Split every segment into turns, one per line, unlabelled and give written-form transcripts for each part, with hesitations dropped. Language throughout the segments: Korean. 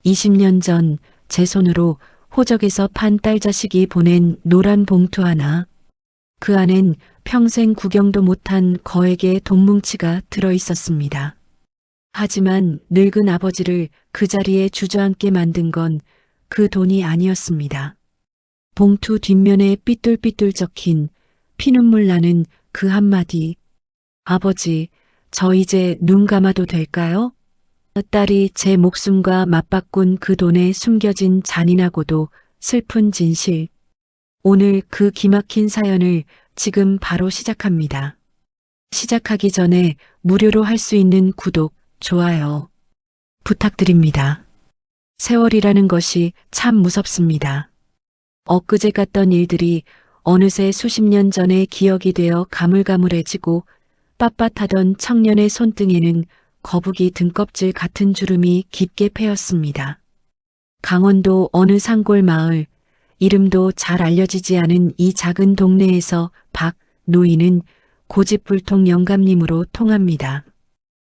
20년 전 제 손으로 호적에서 판 딸 자식이 보낸 노란 봉투 하나. 그 안엔 평생 구경도 못한 거액의 돈뭉치가 들어 있었습니다. 하지만 늙은 아버지를 그 자리에 주저앉게 만든 건 그 돈이 아니었습니다. 봉투 뒷면에 삐뚤삐뚤 적힌 피눈물 나는 그 한마디. 아버지, 저 이제 눈 감아도 될까요? 딸이 제 목숨과 맞바꾼 그 돈에 숨겨진 잔인하고도 슬픈 진실. 오늘 그 기막힌 사연을 지금 바로 시작합니다. 시작하기 전에 무료로 할 수 있는 구독, 좋아요 부탁드립니다. 세월이라는 것이 참 무섭습니다. 엊그제 같던 일들이 어느새 수십 년 전의 기억이 되어 가물가물해지고 빳빳하던 청년의 손등에는 거북이 등껍질 같은 주름이 깊게 패였습니다. 강원도 어느 산골 마을, 이름도 잘 알려지지 않은 이 작은 동네에서 박 노인은 고집불통 영감님으로 통합니다.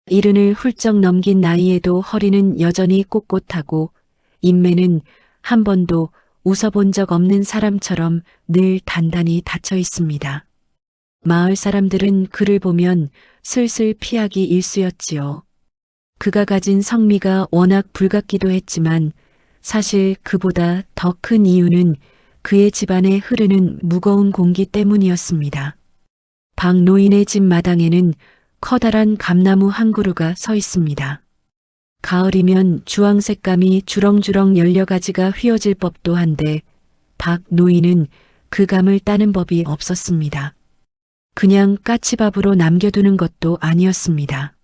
이른을 훌쩍 넘긴 나이에도 허리는 여전히 꼿꼿하고 인매는 한 번도 웃어본 적 없는 사람처럼 늘 단단히 닫혀 있습니다. 마을 사람들은 그를 보면 슬슬 피하기 일쑤였지요. 그가 가진 성미가 워낙 불같기도 했지만 사실 그보다 더 큰 이유는 그의 집안에 흐르는 무거운 공기 때문이었습니다. 박 노인의 집 마당에는 커다란 감나무 한 그루가 서 있습니다. 가을이면 주황색감이 주렁주렁 열려가지가 휘어질 법도 한데 박 노인은 그 감을 따는 법이 없었습니다. 그냥 까치밥으로 남겨두는 것도 아니었습니다.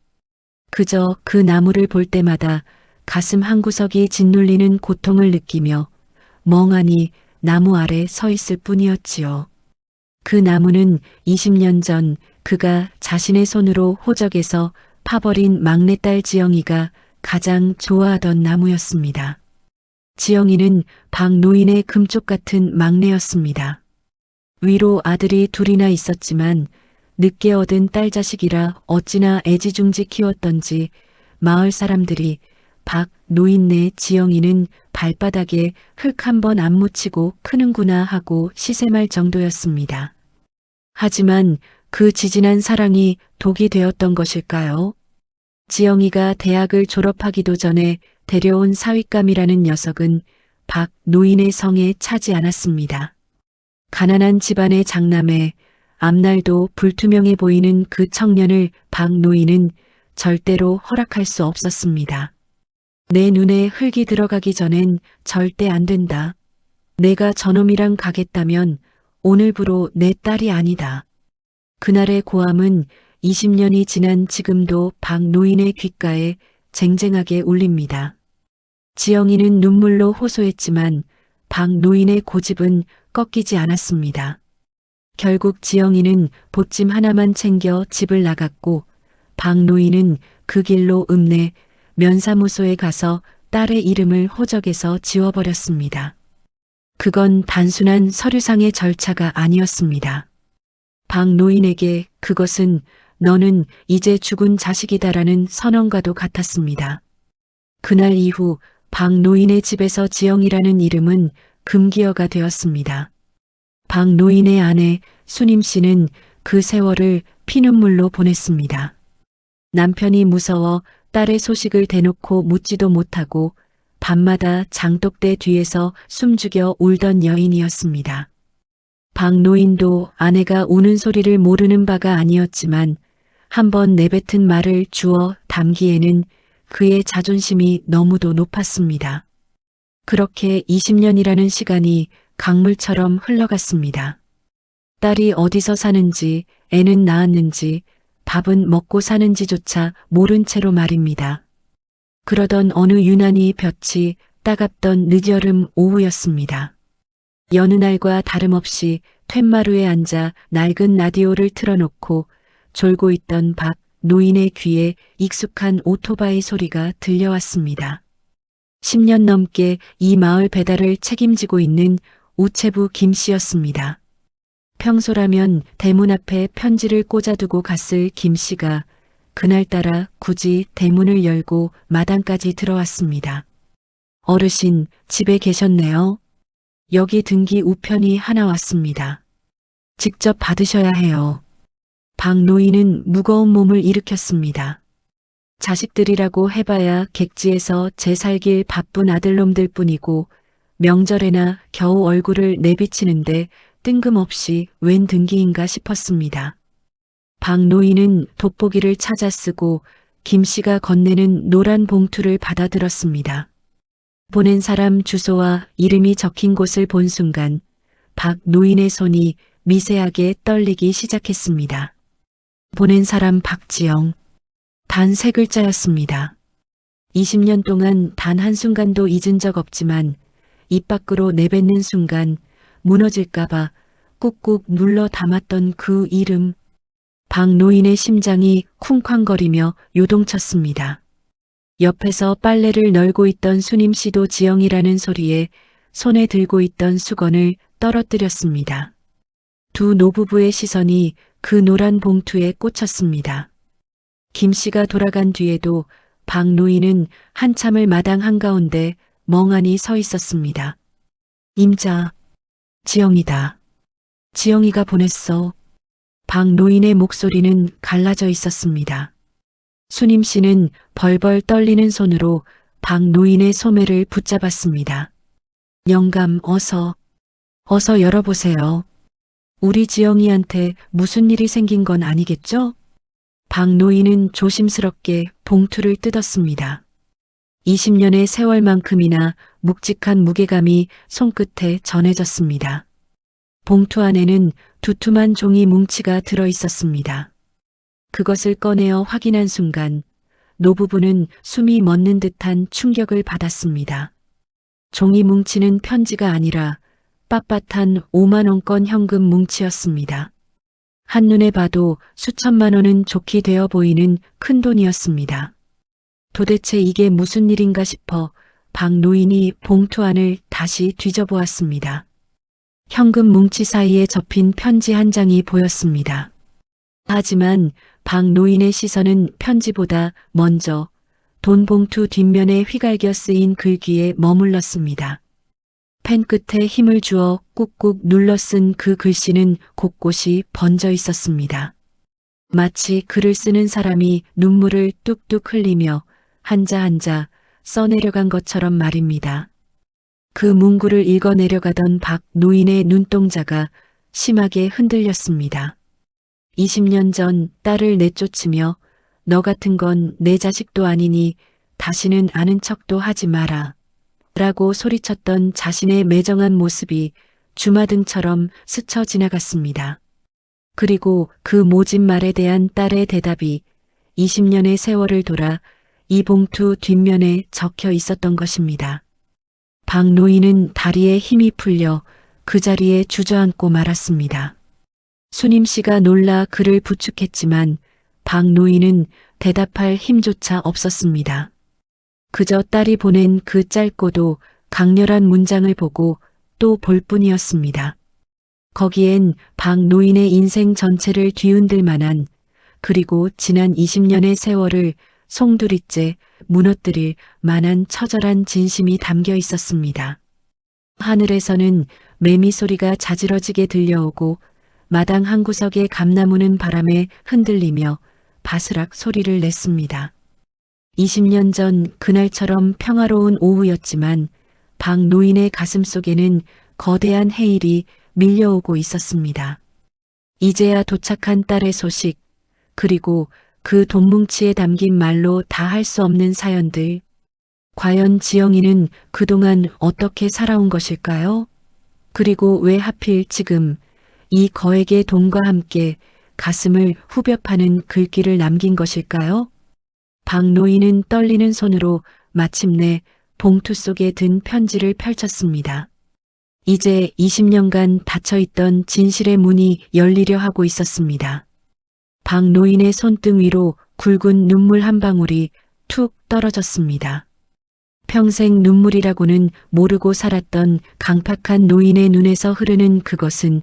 그저 그 나무를 볼 때마다 가슴 한구석이 짓눌리는 고통을 느끼며 멍하니 나무 아래 서 있을 뿐이었지요. 그 나무는 20년 전 그가 자신의 손으로 호적에서 파버린 막내딸 지영이가 가장 좋아하던 나무였습니다. 지영이는 박 노인의 금쪽 같은 막내였습니다. 위로 아들이 둘이나 있었지만 늦게 얻은 딸 자식이라 어찌나 애지중지 키웠던지 마을 사람들이 박 노인네 지영이는 발바닥에 흙 한 번 안 묻히고 크는구나 하고 시샘할 정도였습니다. 하지만 그 지진한 사랑이 독이 되었던 것일까요? 지영이가 대학을 졸업하기도 전에 데려온 사윗감이라는 녀석은 박 노인의 성에 차지 않았습니다. 가난한 집안의 장남에 앞날도 불투명해 보이는 그 청년을 박 노인은 절대로 허락할 수 없었습니다. 내 눈에 흙이 들어가기 전엔 절대 안 된다. 내가 저놈이랑 가겠다면 오늘부로 내 딸이 아니다. 그날의 고함은 20년이 지난 지금도 박 노인의 귓가에 쟁쟁하게 울립니다. 지영이는 눈물로 호소했지만 박 노인의 고집은 꺾이지 않았습니다. 결국 지영이는 보찜 하나만 챙겨 집을 나갔고 박 노인은 그 길로 읍내 면사무소에 가서 딸의 이름을 호적에서 지워버렸습니다. 그건 단순한 서류상의 절차가 아니었습니다. 박 노인에게 그것은 너는 이제 죽은 자식이다라는 선언과도 같았습니다. 그날 이후 박 노인의 집에서 지영이라는 이름은 금기어가 되었습니다. 박 노인의 아내 수님 씨는 그 세월을 피눈물로 보냈습니다. 남편이 무서워 딸의 소식을 대놓고 묻지도 못하고 밤마다 장독대 뒤에서 숨죽여 울던 여인이었습니다. 박 노인도 아내가 우는 소리를 모르는 바가 아니었지만 한번 내뱉은 말을 주워 담기에는 그의 자존심이 너무도 높았습니다. 그렇게 20년이라는 시간이 강물처럼 흘러갔습니다. 딸이 어디서 사는지, 애는 낳았는지, 밥은 먹고 사는지조차 모른 채로 말입니다. 그러던 어느 유난히 볕이 따갑던 늦여름 오후였습니다. 여느 날과 다름없이 툇마루에 앉아 낡은 라디오를 틀어놓고 졸고 있던 박 노인의 귀에 익숙한 오토바이 소리가 들려왔습니다. 10년 넘게 이 마을 배달을 책임지고 있는 우체부 김 씨였습니다. 평소라면 대문 앞에 편지를 꽂아두고 갔을 김 씨가 그날따라 굳이 대문을 열고 마당까지 들어왔습니다. 어르신, 집에 계셨네요. 여기 등기 우편이 하나 왔습니다. 직접 받으셔야 해요. 박 노인은 무거운 몸을 일으켰습니다. 자식들이라고 해봐야 객지에서 제 살길 바쁜 아들놈들 뿐이고 명절에나 겨우 얼굴을 내비치는데 뜬금없이 웬 등기인가 싶었습니다. 박 노인은 돋보기를 찾아 쓰고 김 씨가 건네는 노란 봉투를 받아들었습니다. 보낸 사람 주소와 이름이 적힌 곳을 본 순간 박 노인의 손이 미세하게 떨리기 시작했습니다. 보낸 사람 박지영. 단 3글자였습니다. 20년 동안 단 한순간도 잊은 적 없지만 입 밖으로 내뱉는 순간 무너질까봐 꾹꾹 눌러 담았던 그 이름. 박 노인의 심장이 쿵쾅거리며 요동쳤습니다. 옆에서 빨래를 널고 있던 수님 씨도 지영이라는 소리에 손에 들고 있던 수건을 떨어뜨렸습니다. 두 노부부의 시선이 그 노란 봉투에 꽂혔습니다. 김 씨가 돌아간 뒤에도 박 노인은 한참을 마당 한가운데 멍하니 서 있었습니다. 임자, 지영이다. 지영이가 보냈어. 박 노인의 목소리는 갈라져 있었습니다. 수님 씨는 벌벌 떨리는 손으로 박 노인의 소매를 붙잡았습니다. 영감, 어서 열어보세요. 우리 지영이한테 무슨 일이 생긴 건 아니겠죠? 박 노인은 조심스럽게 봉투를 뜯었습니다. 20년의 세월만큼이나 묵직한 무게감이 손끝에 전해졌습니다. 봉투 안에는 두툼한 종이 뭉치가 들어 있었습니다. 그것을 꺼내어 확인한 순간 노부부는 숨이 멎는 듯한 충격을 받았습니다. 종이 뭉치는 편지가 아니라 빳빳한 5만 원권 현금 뭉치였습니다. 한눈에 봐도 수천만 원은 좋게 되어 보이는 큰 돈이었습니다. 도대체 이게 무슨 일인가 싶어 박 노인이 봉투 안을 다시 뒤져보았습니다. 현금 뭉치 사이에 접힌 편지 한 장이 보였습니다. 하지만 박 노인의 시선은 편지보다 먼저 돈 봉투 뒷면에 휘갈겨 쓰인 글귀에 머물렀습니다. 펜 끝에 힘을 주어 꾹꾹 눌러 쓴 그 글씨는 곳곳이 번져 있었습니다. 마치 글을 쓰는 사람이 눈물을 뚝뚝 흘리며 한자 한자 써내려간 것처럼 말입니다. 그 문구를 읽어내려가던 박 노인의 눈동자가 심하게 흔들렸습니다. 20년 전 딸을 내쫓으며 너 같은 건 내 자식도 아니니 다시는 아는 척도 하지 마라. 라고 소리쳤던 자신의 매정한 모습이 주마등처럼 스쳐 지나갔습니다. 그리고 그 모진 말에 대한 딸의 대답이 20년의 세월을 돌아 이 봉투 뒷면에 적혀 있었던 것입니다. 박 노인은 다리에 힘이 풀려 그 자리에 주저앉고 말았습니다. 수님 씨가 놀라 그를 부축했지만 박 노인은 대답할 힘조차 없었습니다. 그저 딸이 보낸 그 짧고도 강렬한 문장을 보고 또 볼 뿐이었습니다. 거기엔 박 노인의 인생 전체를 뒤흔들 만한, 그리고 지난 20년의 세월을 송두리째 무너뜨릴 만한 처절한 진심이 담겨 있었습니다. 하늘에서는 매미 소리가 자지러지게 들려오고 마당 한 구석의 감나무는 바람에 흔들리며 바스락 소리를 냈습니다. 20년 전 그날처럼 평화로운 오후였지만 박 노인의 가슴 속에는 거대한 해일이 밀려오고 있었습니다. 이제야 도착한 딸의 소식, 그리고 그 돈뭉치에 담긴 말로 다 할 수 없는 사연들. 과연 지영이는 그동안 어떻게 살아온 것일까요? 그리고 왜 하필 지금 이 거액의 돈과 함께 가슴을 후벼 파는 글귀를 남긴 것일까요? 박 노인은 떨리는 손으로 마침내 봉투 속에 든 편지를 펼쳤습니다. 이제 20년간 닫혀있던 진실의 문이 열리려 하고 있었습니다. 박 노인의 손등 위로 굵은 눈물 한 방울이 툭 떨어졌습니다. 평생 눈물이라고는 모르고 살았던 강팍한 노인의 눈에서 흐르는 그것은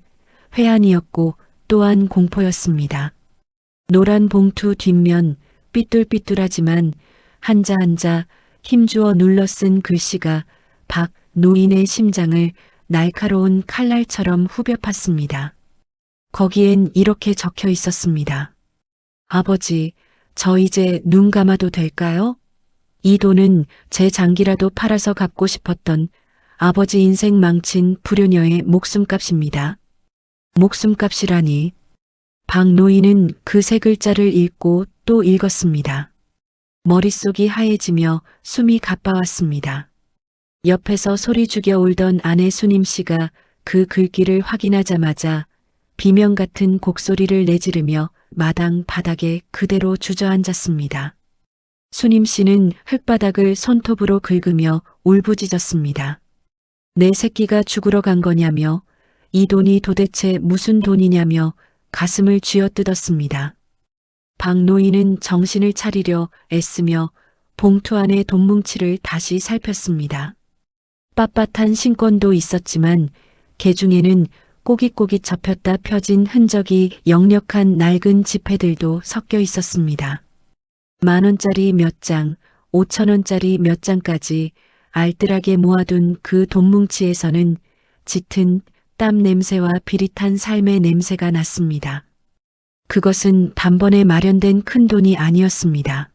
회한이었고 또한 공포였습니다. 노란 봉투 뒷면 삐뚤삐뚤하지만 한자 한자 힘주어 눌러 쓴 글씨가 박 노인의 심장을 날카로운 칼날처럼 후벼 팠습니다. 거기엔 이렇게 적혀 있었습니다. 아버지, 저 이제 눈 감아도 될까요? 이 돈은 제 장기라도 팔아서 갚고 싶었던 아버지 인생 망친 불효녀의 목숨값입니다. 목숨값이라니. 박 노인은 그 세 글자를 읽고 또 읽었습니다. 머릿속이 하얘지며 숨이 가빠왔습니다. 옆에서 소리 죽여 울던 아내 수님 씨가 그 글귀를 확인하자마자 비명 같은 곡소리를 내지르며 마당 바닥에 그대로 주저앉았습니다. 수님 씨는 흙바닥을 손톱으로 긁으며 울부짖었습니다. 내 새끼가 죽으러 간 거냐며, 이 돈이 도대체 무슨 돈이냐며 가슴을 쥐어뜯었습니다. 박 노인은 정신을 차리려 애쓰며 봉투 안의 돈뭉치를 다시 살폈습니다. 빳빳한 신권도 있었지만 개중에는 꼬깃꼬깃 접혔다 펴진 흔적이 역력한 낡은 지폐들도 섞여 있었습니다. 10,000원짜리 몇 장, 5,000원짜리 몇 장까지 알뜰하게 모아둔 그 돈뭉치에서는 짙은 땀 냄새와 비릿한 삶의 냄새가 났습니다. 그것은 단번에 마련된 큰 돈이 아니었습니다.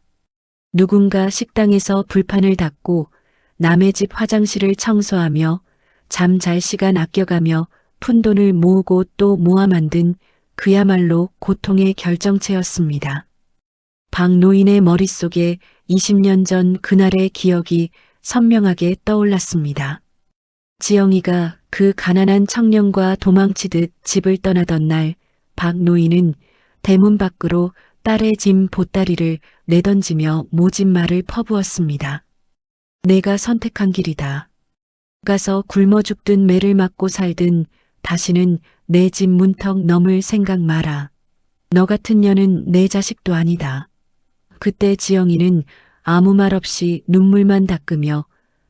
누군가 식당에서 불판을 닦고 남의 집 화장실을 청소하며 잠 잘 시간 아껴가며 푼돈을 모으고 또 모아 만든 그야말로 고통의 결정체였습니다. 박 노인의 머릿속에 20년 전 그날의 기억이 선명하게 떠올랐습니다. 지영이가 그 가난한 청년과 도망치듯 집을 떠나던 날, 박 노인은 대문 밖으로 딸의 짐 보따리를 내던지며 모진 말을 퍼부었습니다. 내가 선택한 길이다. 가서 굶어 죽든 매를 맞고 살든 다시는 내 집 문턱 넘을 생각 마라. 너 같은 년은 내 자식도 아니다. 그때 지영이는 아무 말 없이 눈물만 닦으며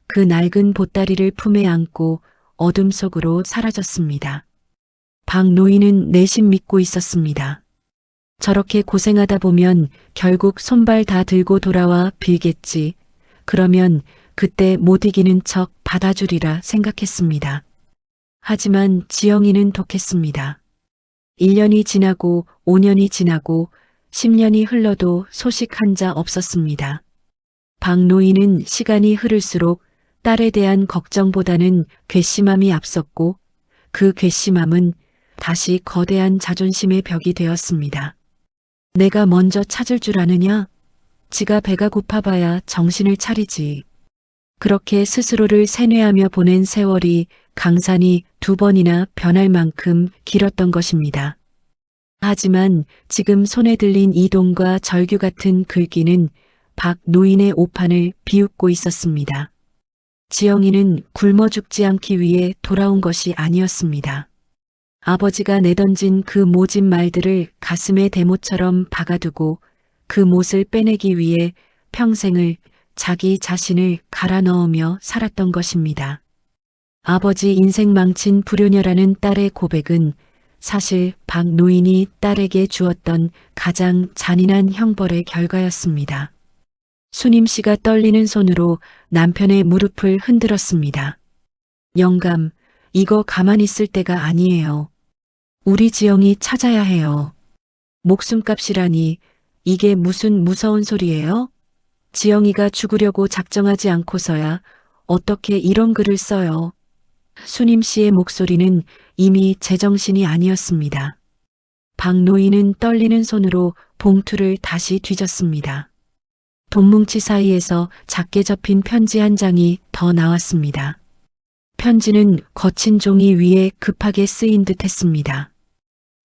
그 낡은 보따리를 품에 안고 어둠 속으로 사라졌습니다. 박 노인은 내심 믿고 있었습니다. 저렇게 고생하다 보면 결국 손발 다 들고 돌아와 빌겠지. 그러면 그때 못 이기는 척 받아주리라 생각했습니다. 하지만 지영이는 독했습니다. 1년이 지나고 5년이 지나고 10년이 흘러도 소식 한자 없었습니다. 박 노인은 시간이 흐를수록 딸에 대한 걱정보다는 괘씸함이 앞섰고 그 괘씸함은 다시 거대한 자존심의 벽이 되었습니다. 내가 먼저 찾을 줄 아느냐? 지가 배가 고파봐야 정신을 차리지. 그렇게 스스로를 세뇌하며 보낸 세월이 강산이 2번이나 변할 만큼 길었던 것입니다. 하지만 지금 손에 들린 이 돈과 절규 같은 글귀는 박 노인의 오판을 비웃고 있었습니다. 지영이는 굶어 죽지 않기 위해 돌아온 것이 아니었습니다. 아버지가 내던진 그 모진 말들을 가슴에 대못처럼 박아두고 그 못을 빼내기 위해 평생을 자기 자신을 갈아 넣으며 살았던 것입니다. 아버지 인생 망친 불효녀라는 딸의 고백은 사실 박 노인이 딸에게 주었던 가장 잔인한 형벌의 결과였습니다. 수님 씨가 떨리는 손으로 남편의 무릎을 흔들었습니다. 영감, 이거 가만히 있을 때가 아니에요. 우리 지영이 찾아야 해요. 목숨값이라니 이게 무슨 무서운 소리예요? 지영이가 죽으려고 작정하지 않고서야 어떻게 이런 글을 써요. 수님 씨의 목소리는 이미 제정신이 아니었습니다. 박 노인은 떨리는 손으로 봉투를 다시 뒤졌습니다. 돈뭉치 사이에서 작게 접힌 편지 한 장이 더 나왔습니다. 편지는 거친 종이 위에 급하게 쓰인 듯 했습니다.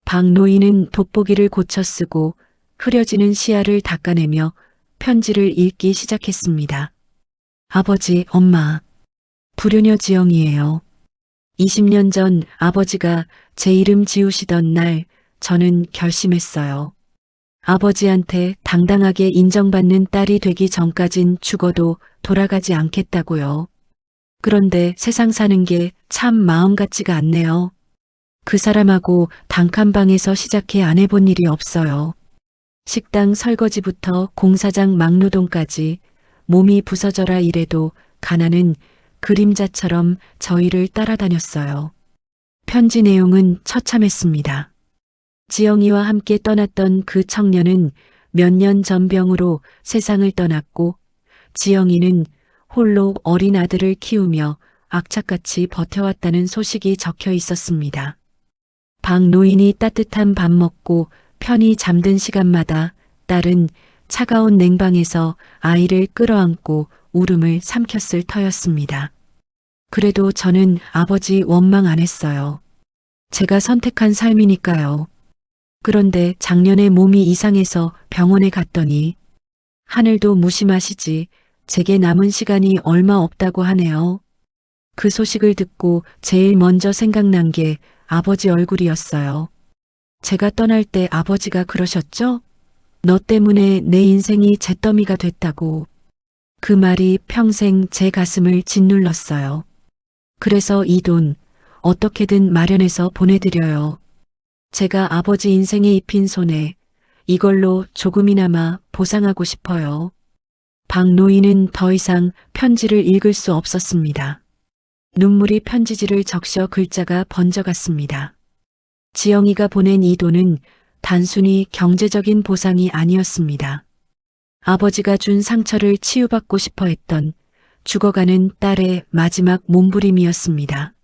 박 노인은 돋보기를 고쳐 쓰고 흐려지는 시야를 닦아내며 편지를 읽기 시작했습니다. 아버지, 엄마. 불효녀 지영이에요. 20년 전 아버지가 제 이름 지우시던 날 저는 결심했어요. 아버지한테 당당하게 인정받는 딸이 되기 전까진 죽어도 돌아가지 않겠다고요. 그런데 세상 사는 게 참 마음 같지가 않네요. 그 사람하고 단칸방에서 시작해 안 해본 일이 없어요. 식당 설거지부터 공사장 막노동까지 몸이 부서져라 이래도 가난은 그림자처럼 저희를 따라다녔어요. 편지 내용은 처참했습니다. 지영이와 함께 떠났던 그 청년은 몇 년 전 병으로 세상을 떠났고 지영이는 홀로 어린 아들을 키우며 악착같이 버텨왔다는 소식이 적혀 있었습니다. 박 노인이 따뜻한 밥 먹고 편히 잠든 시간마다 딸은 차가운 냉방에서 아이를 끌어안고 울음을 삼켰을 터였습니다. 그래도 저는 아버지 원망 안 했어요. 제가 선택한 삶이니까요. 그런데 작년에 몸이 이상해서 병원에 갔더니 하늘도 무심하시지 제게 남은 시간이 얼마 없다고 하네요. 그 소식을 듣고 제일 먼저 생각난 게 아버지 얼굴이었어요. 제가 떠날 때 아버지가 그러셨죠? 너 때문에 내 인생이 잿더미가 됐다고. 그 말이 평생 제 가슴을 짓눌렀어요. 그래서 이 돈 어떻게든 마련해서 보내드려요. 제가 아버지 인생에 입힌 손해 이걸로 조금이나마 보상하고 싶어요. 박 노인은 더 이상 편지를 읽을 수 없었습니다. 눈물이 편지지를 적셔 글자가 번져갔습니다. 지영이가 보낸 이 돈은 단순히 경제적인 보상이 아니었습니다. 아버지가 준 상처를 치유받고 싶어 했던 죽어가는 딸의 마지막 몸부림이었습니다.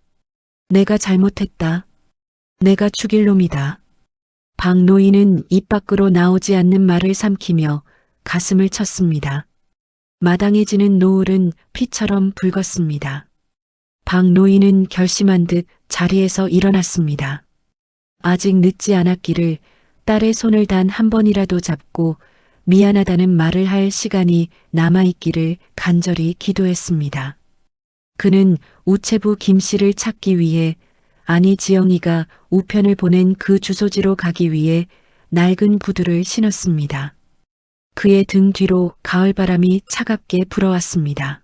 내가 잘못했다. 내가 죽일 놈이다. 박 노인은 입 밖으로 나오지 않는 말을 삼키며 가슴을 쳤습니다. 마당에 지는 노을은 피처럼 붉었습니다. 박 노인은 결심한 듯 자리에서 일어났습니다. 아직 늦지 않았기를 딸의 손을 단 한 번이라도 잡고 미안하다는 말을 할 시간이 남아있기를 간절히 기도했습니다. 그는 우체부 김 씨를 찾기 위해 아니 지영이가 우편을 보낸 그 주소지로 가기 위해 낡은 구두를 신었습니다. 그의 등 뒤로 가을바람이 차갑게 불어왔습니다.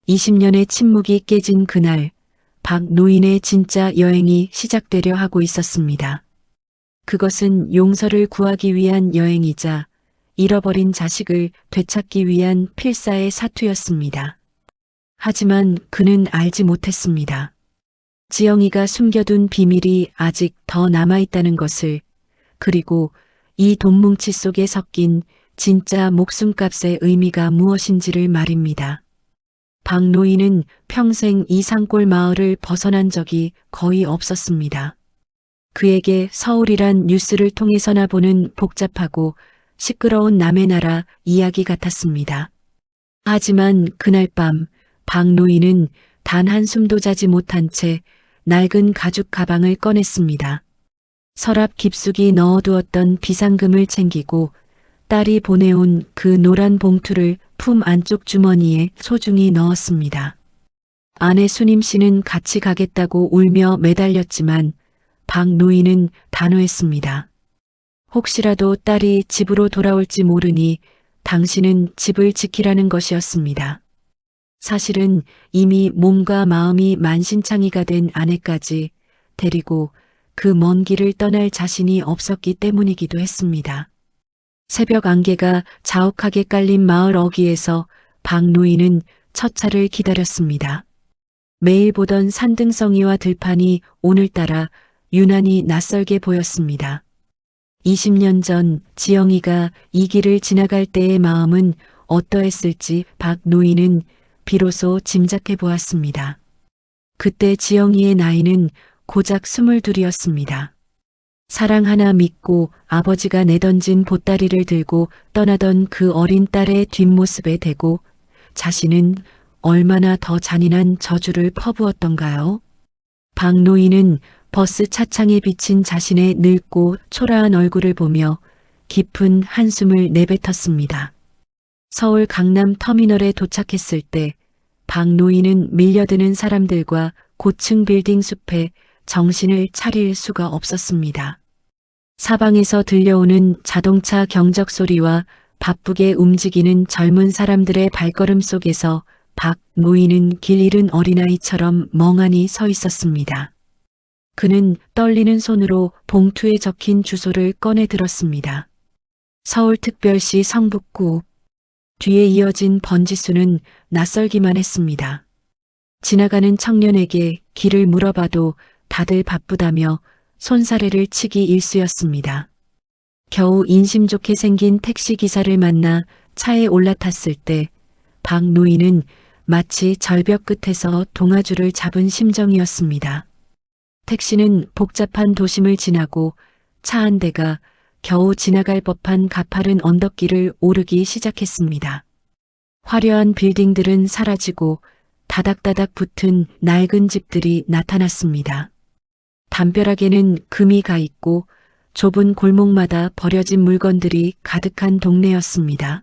20년의 침묵이 깨진 그날 박 노인의 진짜 여행이 시작되려 하고 있었습니다. 그것은 용서를 구하기 위한 여행이자 잃어버린 자식을 되찾기 위한 필사의 사투였습니다. 하지만 그는 알지 못했습니다. 지영이가 숨겨둔 비밀이 아직 더 남아있다는 것을, 그리고 이 돈뭉치 속에 섞인 진짜 목숨값의 의미가 무엇인지를 말입니다. 박 노인은 평생 이 산골 마을을 벗어난 적이 거의 없었습니다. 그에게 서울이란 뉴스를 통해서나 보는 복잡하고 시끄러운 남의 나라 이야기 같았습니다. 하지만 그날 밤 박 노인은 단 한숨도 자지 못한 채 낡은 가죽 가방을 꺼냈습니다. 서랍 깊숙이 넣어두었던 비상금을 챙기고 딸이 보내온 그 노란 봉투를 품 안쪽 주머니에 소중히 넣었습니다. 아내 수님 씨는 같이 가겠다고 울며 매달렸지만 박 노인은 단호했습니다. 혹시라도 딸이 집으로 돌아올지 모르니 당신은 집을 지키라는 것이었습니다. 사실은 이미 몸과 마음이 만신창이가 된 아내까지 데리고 그 먼 길을 떠날 자신이 없었기 때문이기도 했습니다. 새벽 안개가 자욱하게 깔린 마을 어귀에서 박 노인은 첫 차를 기다렸습니다. 매일 보던 산등성이와 들판이 오늘따라 유난히 낯설게 보였습니다. 20년 전 지영이가 이 길을 지나갈 때의 마음은 어떠했을지 박 노인은 비로소 짐작해 보았습니다. 그때 지영이의 나이는 고작 22이었습니다. 사랑 하나 믿고 아버지가 내던진 보따리를 들고 떠나던 그 어린 딸의 뒷모습에 대고 자신은 얼마나 더 잔인한 저주를 퍼부었던가요? 박 노인은 버스 차창에 비친 자신의 늙고 초라한 얼굴을 보며 깊은 한숨을 내뱉었습니다. 서울 강남 터미널에 도착했을 때 박 노인은 밀려드는 사람들과 고층 빌딩 숲에 정신을 차릴 수가 없었습니다. 사방에서 들려오는 자동차 경적 소리와 바쁘게 움직이는 젊은 사람들의 발걸음 속에서 박 노인은 길 잃은 어린아이처럼 멍하니 서 있었습니다. 그는 떨리는 손으로 봉투에 적힌 주소를 꺼내 들었습니다. 서울특별시 성북구. 뒤에 이어진 번지수는 낯설기만 했습니다. 지나가는 청년에게 길을 물어봐도 다들 바쁘다며 손사래를 치기 일쑤였습니다. 겨우 인심 좋게 생긴 택시기사를 만나 차에 올라탔을 때 박 노인은 마치 절벽 끝에서 동아줄을 잡은 심정이었습니다. 택시는 복잡한 도심을 지나고 차 한 대가 겨우 지나갈 법한 가파른 언덕길을 오르기 시작했습니다. 화려한 빌딩들은 사라지고 다닥다닥 붙은 낡은 집들이 나타났습니다. 담벼락에는 금이 가 있고 좁은 골목마다 버려진 물건들이 가득한 동네였습니다.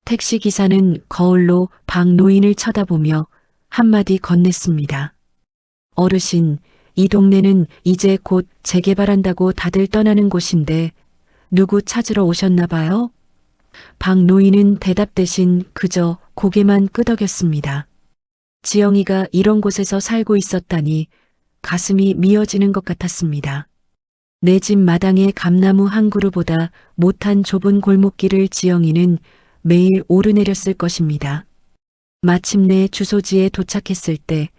택시기사는 거울로 박 노인을 쳐다보며 한마디 건넸습니다. 어르신, 이 동네는 이제 곧 재개발한다고 다들 떠나는 곳인데 누구 찾으러 오셨나 봐요? 박 노인은 대답 대신 그저 고개만 끄덕였습니다. 지영이가 이런 곳에서 살고 있었다니 가슴이 미어지는 것 같았습니다. 내 집 마당의 감나무 한 그루보다 못한 좁은 골목길을 지영이는 매일 오르내렸을 것입니다. 마침내 주소지에 도착했을 때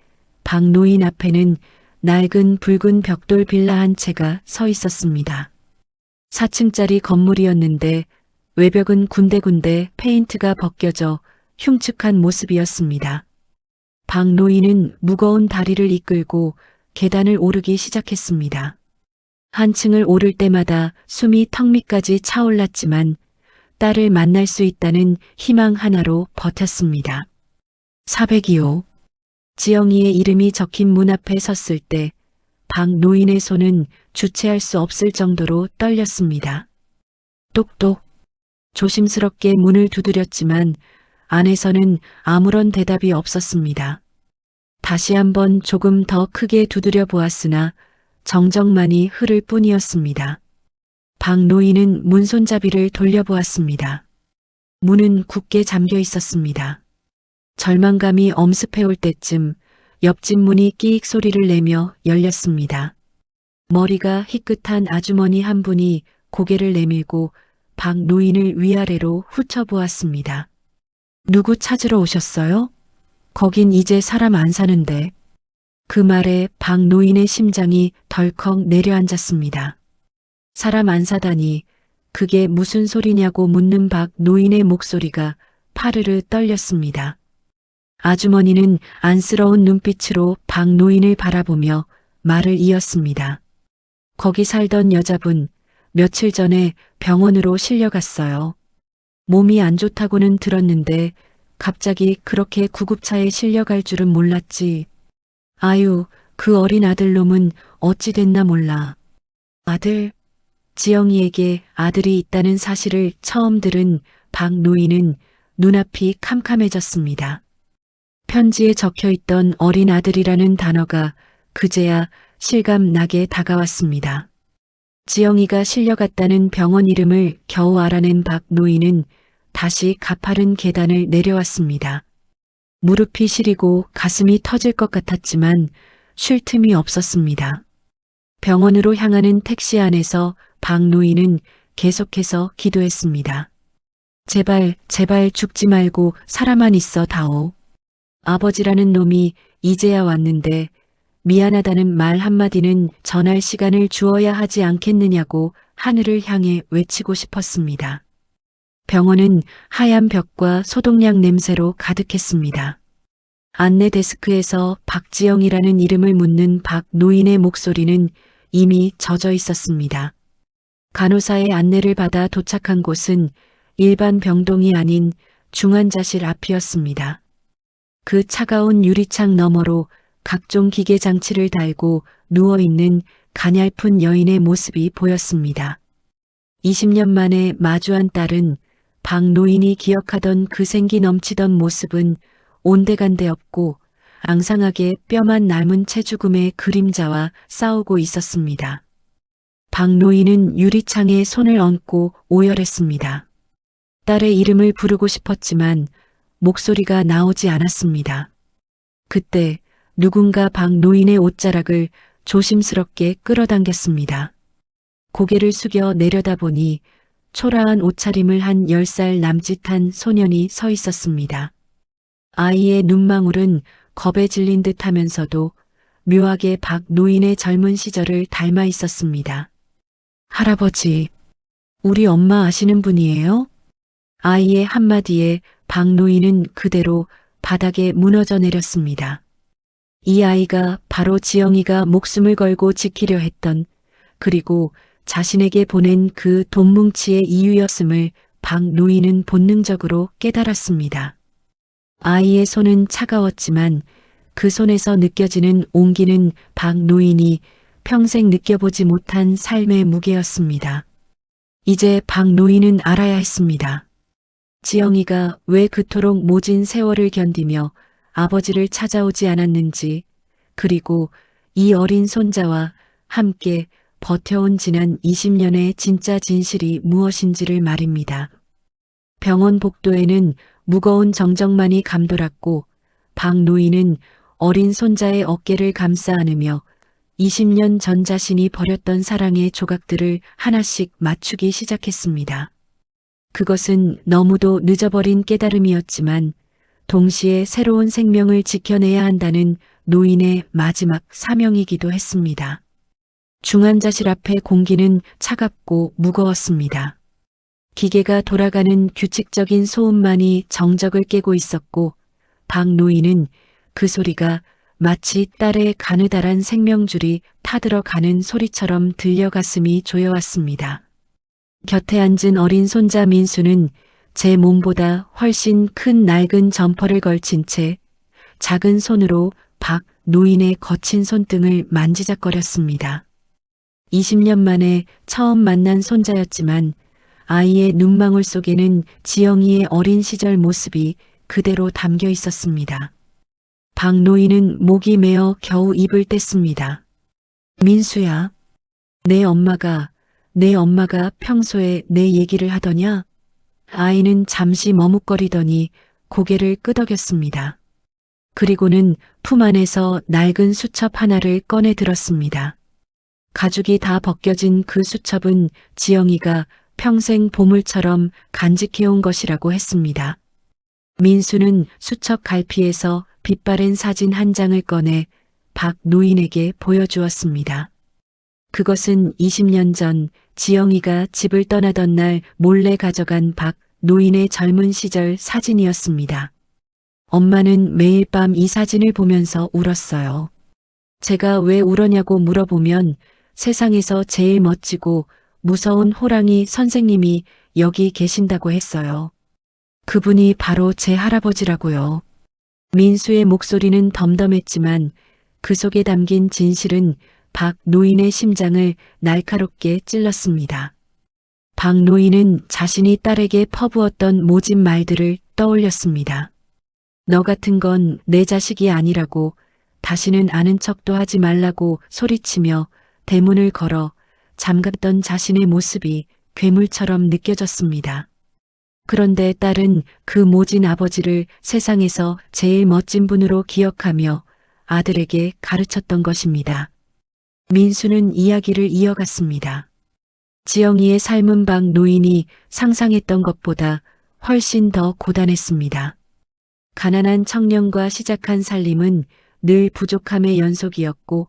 박 노인 앞에는 낡은 붉은 벽돌 빌라 한 채가 서 있었습니다. 4층짜리 건물이었는데 외벽은 군데군데 페인트가 벗겨져 흉측한 모습이었습니다. 박 노인은 무거운 다리를 이끌고 계단을 오르기 시작했습니다. 한 층을 오를 때마다 숨이 턱 밑까지 차올랐지만 딸을 만날 수 있다는 희망 하나로 버텼습니다. 402호. 지영이의 이름이 적힌 문 앞에 섰을 때 박 노인의 손은 주체할 수 없을 정도로 떨렸습니다. 똑똑. 조심스럽게 문을 두드렸지만 안에서는 아무런 대답이 없었습니다. 다시 한번 조금 더 크게 두드려 보았으나 정적만이 흐를 뿐이었습니다. 박 노인은 문 손잡이를 돌려보았습니다. 문은 굳게 잠겨 있었습니다. 절망감이 엄습해올 때쯤 옆집 문이 끼익 소리를 내며 열렸습니다. 머리가 희끗한 아주머니 한 분이 고개를 내밀고 박 노인을 위아래로 훑어보았습니다. 누구 찾으러 오셨어요? 거긴 이제 사람 안 사는데. 그 말에 박 노인의 심장이 덜컥 내려앉았습니다. 사람 안 사다니 그게 무슨 소리냐고 묻는 박 노인의 목소리가 파르르 떨렸습니다. 아주머니는 안쓰러운 눈빛으로 박 노인을 바라보며 말을 이었습니다. 거기 살던 여자분 며칠 전에 병원으로 실려갔어요. 몸이 안 좋다고는 들었는데 갑자기 그렇게 구급차에 실려갈 줄은 몰랐지. 아유, 그 어린 아들놈은 어찌 됐나 몰라. 아들? 지영이에게 아들이 있다는 사실을 처음 들은 박 노인은 눈앞이 캄캄해졌습니다. 편지에 적혀있던 어린 아들이라는 단어가 그제야 실감나게 다가왔습니다. 지영이가 실려갔다는 병원 이름을 겨우 알아낸 박 노인은 다시 가파른 계단을 내려왔습니다. 무릎이 시리고 가슴이 터질 것 같았지만 쉴 틈이 없었습니다. 병원으로 향하는 택시 안에서 박 노인은 계속해서 기도했습니다. 제발, 제발 죽지 말고 살아만 있어 다오. 아버지라는 놈이 이제야 왔는데 미안하다는 말 한마디는 전할 시간을 주어야 하지 않겠느냐고 하늘을 향해 외치고 싶었습니다. 병원은 하얀 벽과 소독약 냄새로 가득했습니다. 안내 데스크에서 박지영이라는 이름을 묻는 박 노인의 목소리는 이미 젖어 있었습니다. 간호사의 안내를 받아 도착한 곳은 일반 병동이 아닌 중환자실 앞이었습니다. 그 차가운 유리창 너머로 각종 기계 장치를 달고 누워있는 가냘픈 여인의 모습이 보였습니다. 20년 만에 마주한 딸은 박 노인이 기억하던 그 생기 넘치던 모습은 온데간데 없고 앙상하게 뼈만 남은 체죽음의 그림자와 싸우고 있었습니다. 박 노인은 유리창에 손을 얹고 오열했습니다. 딸의 이름을 부르고 싶었지만 목소리가 나오지 않았습니다. 그때 누군가 박 노인의 옷자락을 조심스럽게 끌어당겼습니다. 고개를 숙여 내려다보니 초라한 옷차림을 한 10살 남짓한 소년이 서 있었습니다. 아이의 눈망울은 겁에 질린 듯 하면서도 묘하게 박 노인의 젊은 시절을 닮아 있었습니다. 할아버지, 우리 엄마 아시는 분이에요? 아이의 한마디에 박 노인은 그대로 바닥에 무너져 내렸습니다. 이 아이가 바로 지영이가 목숨을 걸고 지키려 했던, 그리고 자신에게 보낸 그 돈뭉치의 이유였음을 박 노인은 본능적으로 깨달았습니다. 아이의 손은 차가웠지만 그 손에서 느껴지는 온기는 박 노인이 평생 느껴보지 못한 삶의 무게였습니다. 이제 박 노인은 알아야 했습니다. 지영이가 왜 그토록 모진 세월을 견디며 아버지를 찾아오지 않았는지, 그리고 이 어린 손자와 함께 버텨온 지난 20년의 진짜 진실이 무엇인지를 말입니다. 병원 복도에는 무거운 정적만이 감돌았고 박 노인은 어린 손자의 어깨를 감싸 안으며 20년 전 자신이 버렸던 사랑의 조각들을 하나씩 맞추기 시작했습니다. 그것은 너무도 늦어버린 깨달음이었지만 동시에 새로운 생명을 지켜내야 한다는 노인의 마지막 사명이기도 했습니다. 중환자실 앞의 공기는 차갑고 무거웠습니다. 기계가 돌아가는 규칙적인 소음만이 정적을 깨고 있었고 박 노인은 그 소리가 마치 딸의 가느다란 생명줄이 타들어가는 소리처럼 들려 가슴이 조여왔습니다. 곁에 앉은 어린 손자 민수는 제 몸보다 훨씬 큰 낡은 점퍼를 걸친 채 작은 손으로 박 노인의 거친 손등을 만지작거렸습니다. 20년 만에 처음 만난 손자였지만 아이의 눈망울 속에는 지영이의 어린 시절 모습이 그대로 담겨 있었습니다. 박 노인은 목이 메어 겨우 입을 뗐습니다. 민수야, 내 엄마가 평소에 내 얘기를 하더냐? 아이는 잠시 머뭇거리더니 고개를 끄덕였습니다. 그리고는 품 안에서 낡은 수첩 하나를 꺼내 들었습니다. 가죽이 다 벗겨진 그 수첩은 지영이가 평생 보물처럼 간직해온 것이라고 했습니다. 민수는 수첩 갈피에서 빛바랜 사진 한 장을 꺼내 박 노인에게 보여주었습니다. 그것은 20년 전 지영이가 집을 떠나던 날 몰래 가져간 박 노인의 젊은 시절 사진이었습니다. 엄마는 매일 밤 이 사진을 보면서 울었어요. 제가 왜 울었냐고 물어보면 세상에서 제일 멋지고 무서운 호랑이 선생님이 여기 계신다고 했어요. 그분이 바로 제 할아버지라고요. 민수의 목소리는 덤덤했지만 그 속에 담긴 진실은 박 노인의 심장을 날카롭게 찔렀습니다. 박 노인은 자신이 딸에게 퍼부었던 모진 말들을 떠올렸습니다. 너 같은 건 내 자식이 아니라고, 다시는 아는 척도 하지 말라고 소리치며 대문을 걸어 잠갔던 자신의 모습이 괴물처럼 느껴졌습니다. 그런데 딸은 그 모진 아버지를 세상에서 제일 멋진 분으로 기억하며 아들에게 가르쳤던 것입니다. 민수는 이야기를 이어갔습니다. 지영이의 삶은 박 노인이 상상했던 것보다 훨씬 더 고단했습니다. 가난한 청년과 시작한 살림은 늘 부족함의 연속이었고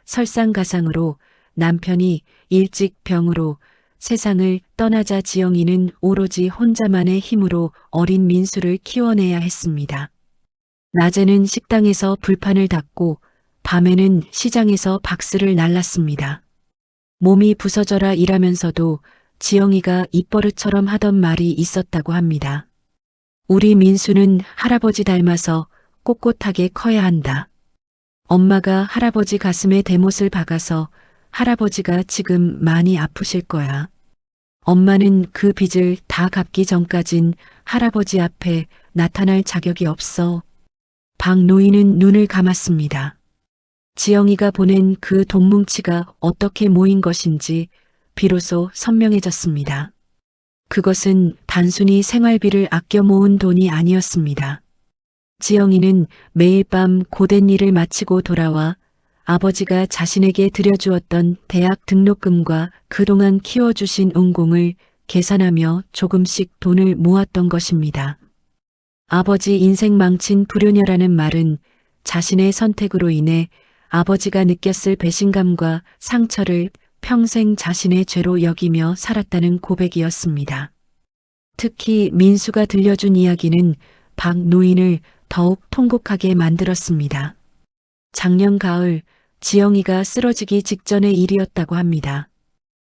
설상가상으로 남편이 일찍 병으로 세상을 떠나자 지영이는 오로지 혼자만의 힘으로 어린 민수를 키워내야 했습니다. 낮에는 식당에서 불판을 닦고 밤에는 시장에서 박스를 날랐습니다. 몸이 부서져라 일하면서도 지영이가 입버릇처럼 하던 말이 있었다고 합니다. 우리 민수는 할아버지 닮아서 꼿꼿하게 커야 한다. 엄마가 할아버지 가슴에 대못을 박아서 할아버지가 지금 많이 아프실 거야. 엄마는 그 빚을 다 갚기 전까진 할아버지 앞에 나타날 자격이 없어. 박 노인은 눈을 감았습니다. 지영이가 보낸 그 돈뭉치가 어떻게 모인 것인지 비로소 선명해졌습니다. 그것은 단순히 생활비를 아껴 모은 돈이 아니었습니다. 지영이는 매일 밤 고된 일을 마치고 돌아와 아버지가 자신에게 들여주었던 대학 등록금과 그동안 키워주신 은공을 계산하며 조금씩 돈을 모았던 것입니다. 아버지 인생 망친 불효녀라는 말은 자신의 선택으로 인해 아버지가 느꼈을 배신감과 상처를 평생 자신의 죄로 여기며 살았다는 고백이었습니다. 특히 민수가 들려준 이야기는 박 노인을 더욱 통곡하게 만들었습니다. 작년 가을 지영이가 쓰러지기 직전의 일이었다고 합니다.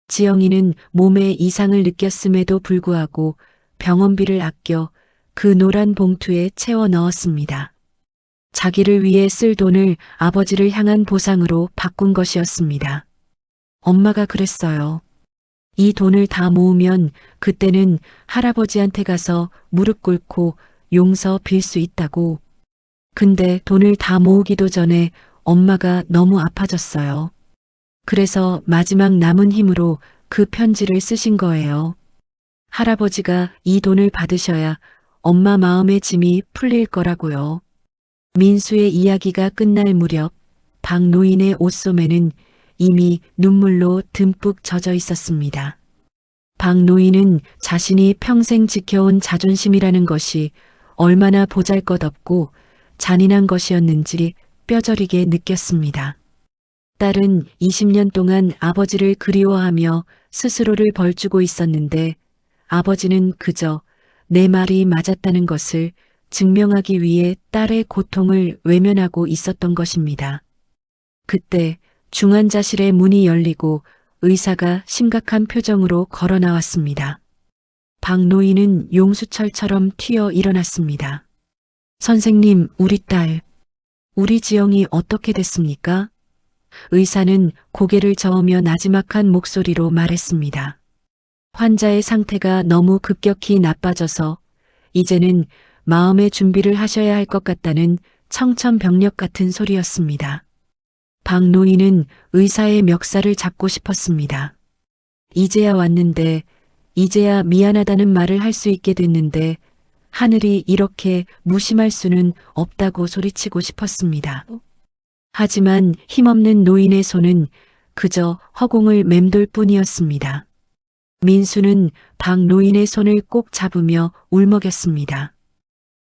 지영이는 몸에 이상을 느꼈음에도 불구하고 병원비를 아껴 그 노란 봉투에 채워 넣었습니다. 자기를 위해 쓸 돈을 아버지를 향한 보상으로 바꾼 것이었습니다. 엄마가 그랬어요. 이 돈을 다 모으면 그때는 할아버지한테 가서 무릎 꿇고 용서 빌 수 있다고. 근데 돈을 다 모으기도 전에 엄마가 너무 아파졌어요. 그래서 마지막 남은 힘으로 그 편지를 쓰신 거예요. 할아버지가 이 돈을 받으셔야 엄마 마음의 짐이 풀릴 거라고요. 민수의 이야기가 끝날 무렵 박 노인의 옷소매는 이미 눈물로 듬뿍 젖어 있었습니다. 박 노인은 자신이 평생 지켜온 자존심이라는 것이 얼마나 보잘것없고 잔인한 것이었는지 뼈저리게 느꼈습니다. 딸은 20년 동안 아버지를 그리워하며 스스로를 벌주고 있었는데 아버지는 그저 내 말이 맞았다는 것을 증명하기 위해 딸의 고통을 외면하고 있었던 것입니다. 그때 중환자실의 문이 열리고 의사가 심각한 표정으로 걸어 나왔습니다. 박 노인은 용수철처럼 튀어 일어났습니다. 선생님, 우리 딸, 우리 지영이 어떻게 됐습니까? 의사는 고개를 저으며 나지막한 목소리로 말했습니다. 환자의 상태가 너무 급격히 나빠져서 이제는 마음의 준비를 하셔야 할 것 같다는 청천벽력 같은 소리였습니다. 박 노인은 의사의 멱살을 잡고 싶었습니다. 이제야 왔는데, 이제야 미안하다는 말을 할 수 있게 됐는데 하늘이 이렇게 무심할 수는 없다고 소리치고 싶었습니다. 하지만 힘없는 노인의 손은 그저 허공을 맴돌 뿐이었습니다. 민수는 박 노인의 손을 꼭 잡으며 울먹였습니다.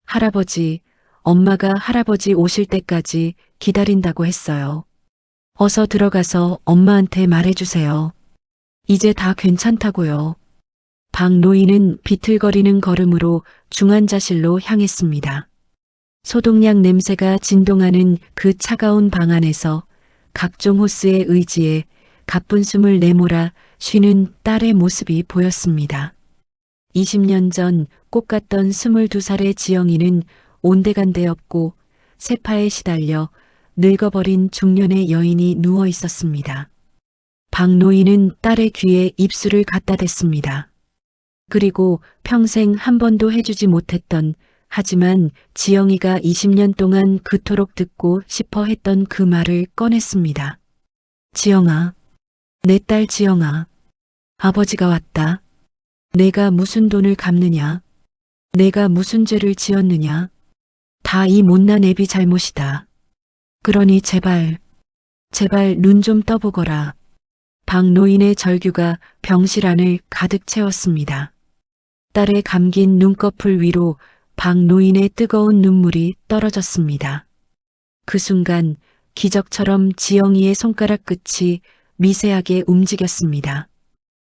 할아버지, 엄마가 할아버지 오실 때까지 기다린다고 했어요. 어서 들어가서 엄마한테 말해주세요. 이제 다 괜찮다고요. 박 노인은 비틀거리는 걸음으로 중환자실로 향했습니다. 소독약 냄새가 진동하는 그 차가운 방 안에서 각종 호스의 의지에 가쁜 숨을 내몰아 쉬는 딸의 모습이 보였습니다. 20년 전 꽃 같던 22살의 지영이는 온데간데 없고 세파에 시달려 늙어버린 중년의 여인이 누워 있었습니다. 박 노인은 딸의 귀에 입술을 갖다 댔습니다. 그리고 평생 한 번도 해주지 못했던 하지만 지영이가 20년 동안 그토록 듣고 싶어 했던 그 말을 꺼냈습니다. 지영아, 내 딸 지영아, 아버지가 왔다. 내가 무슨 돈을 갚느냐? 내가 무슨 죄를 지었느냐? 다 이 못난 애비 잘못이다. 그러니 제발 눈 좀 떠보거라. 박 노인의 절규가 병실 안을 가득 채웠습니다. 딸의 감긴 눈꺼풀 위로 박 노인의 뜨거운 눈물이 떨어졌습니다. 그 순간 기적처럼 지영이의 손가락 끝이 미세하게 움직였습니다.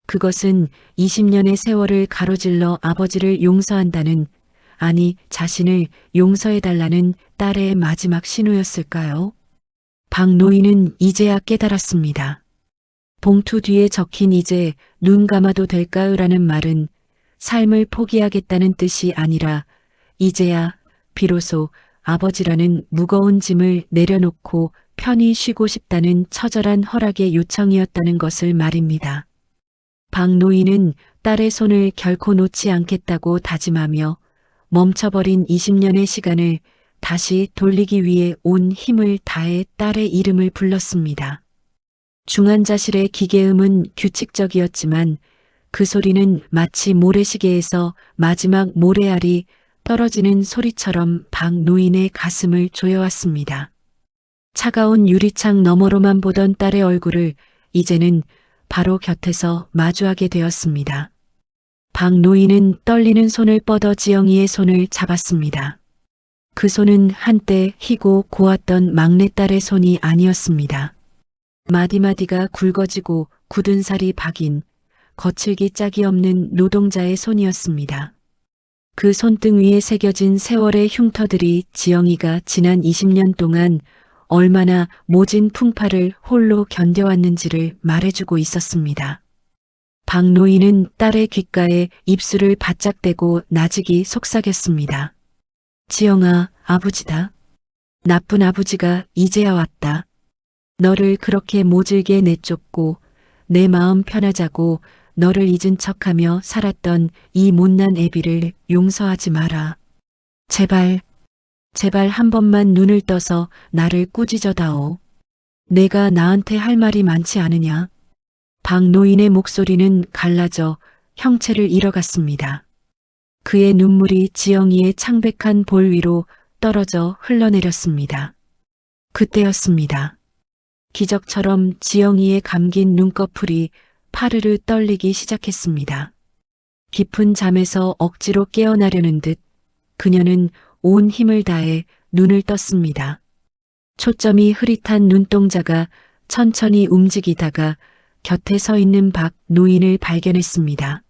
그것은 20년의 세월을 가로질러 아버지를 용서한다는, 아니 자신을 용서해달라는 딸의 마지막 신호였을까요? 박 노인은 이제야 깨달았습니다. 봉투 뒤에 적힌 이제 눈 감아도 될까요라는 말은 삶을 포기하겠다는 뜻이 아니라 이제야 비로소 아버지라는 무거운 짐을 내려놓고 편히 쉬고 싶다는 처절한 허락의 요청이었다는 것을 말입니다. 박 노인은 딸의 손을 결코 놓지 않겠다고 다짐하며 멈춰버린 20년의 시간을 다시 돌리기 위해 온 힘을 다해 딸의 이름을 불렀습니다. 중환자실의 기계음은 규칙적이었지만 그 소리는 마치 모래시계에서 마지막 모래알이 떨어지는 소리처럼 박 노인의 가슴을 조여왔습니다. 차가운 유리창 너머로만 보던 딸의 얼굴을 이제는 바로 곁에서 마주하게 되었습니다. 박 노인은 떨리는 손을 뻗어 지영이의 손을 잡았습니다. 그 손은 한때 희고 고왔던 막내딸의 손이 아니었습니다. 마디마디가 굵어지고 굳은 살이 박인 거칠기 짝이 없는 노동자의 손이었습니다. 그 손등 위에 새겨진 세월의 흉터들이 지영이가 지난 20년 동안 얼마나 모진 풍파를 홀로 견뎌왔는지를 말해주고 있었습니다. 박 노인은 딸의 귓가에 입술을 바짝 대고 나직이 속삭였습니다. 지영아, 아버지다. 나쁜 아버지가 이제야 왔다. 너를 그렇게 모질게 내쫓고 내 마음 편하자고 너를 잊은 척하며 살았던 이 못난 애비를 용서하지 마라. 제발, 제발 한 번만 눈을 떠서 나를 꾸짖어다오. 내가 나한테 할 말이 많지 않으냐? 박 노인의 목소리는 갈라져 형체를 잃어갔습니다. 그의 눈물이 지영이의 창백한 볼 위로 떨어져 흘러내렸습니다. 그때였습니다. 기적처럼 지영이의 감긴 눈꺼풀이 파르르 떨리기 시작했습니다. 깊은 잠에서 억지로 깨어나려는 듯 그녀는 온 힘을 다해 눈을 떴습니다. 초점이 흐릿한 눈동자가 천천히 움직이다가 곁에 서 있는 박 노인을 발견했습니다.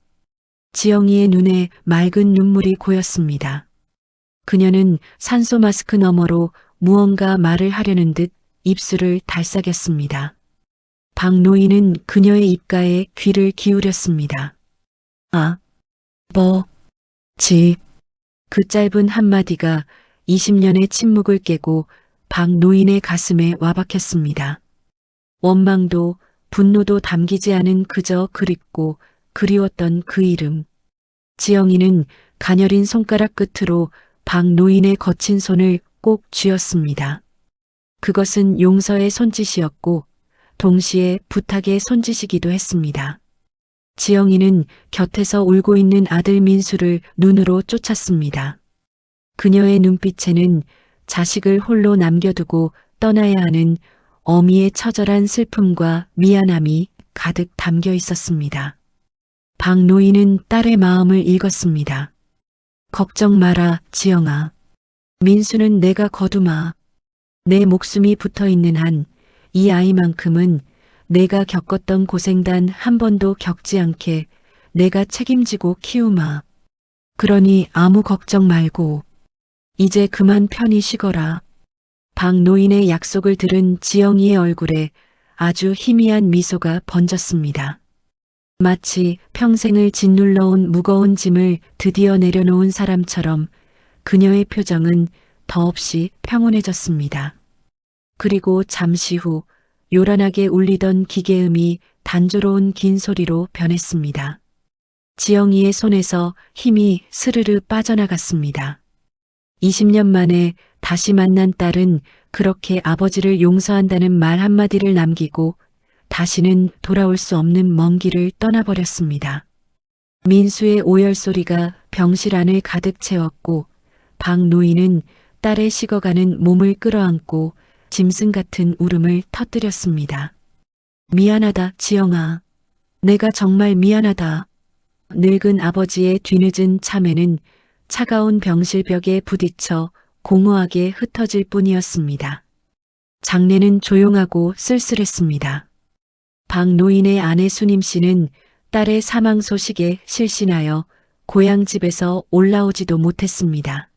지영이의 눈에 맑은 눈물이 고였습니다. 그녀는 산소 마스크 너머로 무언가 말을 하려는 듯 입술을 달싹였습니다. 박 노인은 그녀의 입가에 귀를 기울였습니다. 그 짧은 한마디가 20년의 침묵을 깨고 박 노인의 가슴에 와박혔습니다. 원망도 분노도 담기지 않은 그저 그립고 그리웠던 그 이름. 지영이는 가녀린 손가락 끝으로 박 노인의 거친 손을 꼭 쥐었습니다. 그것은 용서의 손짓이었고 동시에 부탁의 손짓이기도 했습니다. 지영이는 곁에서 울고 있는 아들 민수를 눈으로 쫓았습니다. 그녀의 눈빛에는 자식을 홀로 남겨두고 떠나야 하는 어미의 처절한 슬픔과 미안함이 가득 담겨 있었습니다. 박 노인은 딸의 마음을 읽었습니다. 걱정 마라, 지영아. 민수는 내가 거두마. 내 목숨이 붙어 있는 한 이 아이만큼은 내가 겪었던 고생 단 한 번도 겪지 않게 내가 책임지고 키우마. 그러니 아무 걱정 말고 이제 그만 편히 쉬거라. 박 노인의 약속을 들은 지영이의 얼굴에 아주 희미한 미소가 번졌습니다. 마치 평생을 짓눌러온 무거운 짐을 드디어 내려놓은 사람처럼 그녀의 표정은 더없이 평온해졌습니다. 그리고 잠시 후 요란하게 울리던 기계음이 단조로운 긴 소리로 변했습니다. 지영이의 손에서 힘이 스르르 빠져나갔습니다. 20년 만에 다시 만난 딸은 그렇게 아버지를 용서한다는 말 한마디를 남기고 다시는 돌아올 수 없는 먼 길을 떠나버렸습니다. 민수의 오열 소리가 병실 안을 가득 채웠고 박 노인은 딸의 식어가는 몸을 끌어안고 짐승 같은 울음을 터뜨렸습니다. 미안하다, 지영아. 내가 정말 미안하다. 늙은 아버지의 뒤늦은 참회는 차가운 병실 벽에 부딪혀 공허하게 흩어질 뿐이었습니다. 장례는 조용하고 쓸쓸했습니다. 박 노인의 아내 수님 씨는 딸의 사망 소식에 실신하여 고향 집에서 올라오지도 못했습니다.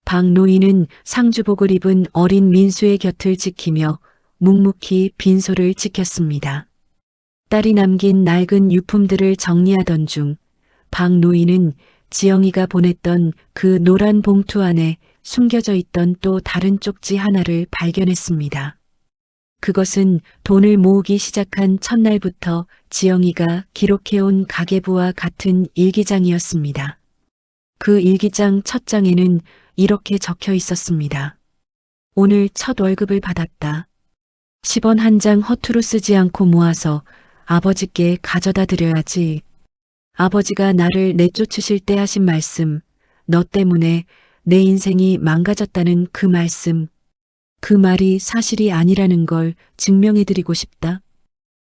박 노인은 상주복을 입은 어린 민수의 곁을 지키며 묵묵히 빈소를 지켰습니다. 딸이 남긴 낡은 유품들을 정리하던 중 박 노인은 지영이가 보냈던 그 노란 봉투 안에 숨겨져 있던 또 다른 쪽지 하나를 발견했습니다. 그것은 돈을 모으기 시작한 첫날부터 지영이가 기록해온 가계부와 같은 일기장이었습니다. 그 일기장 첫 장에는 이렇게 적혀 있었습니다. 오늘 첫 월급을 받았다. 10원 한 장 허투루 쓰지 않고 모아서 아버지께 가져다 드려야지. 아버지가 나를 내쫓으실 때 하신 말씀, 너 때문에 내 인생이 망가졌다는 그 말씀, 그 말이 사실이 아니라는 걸 증명해드리고 싶다.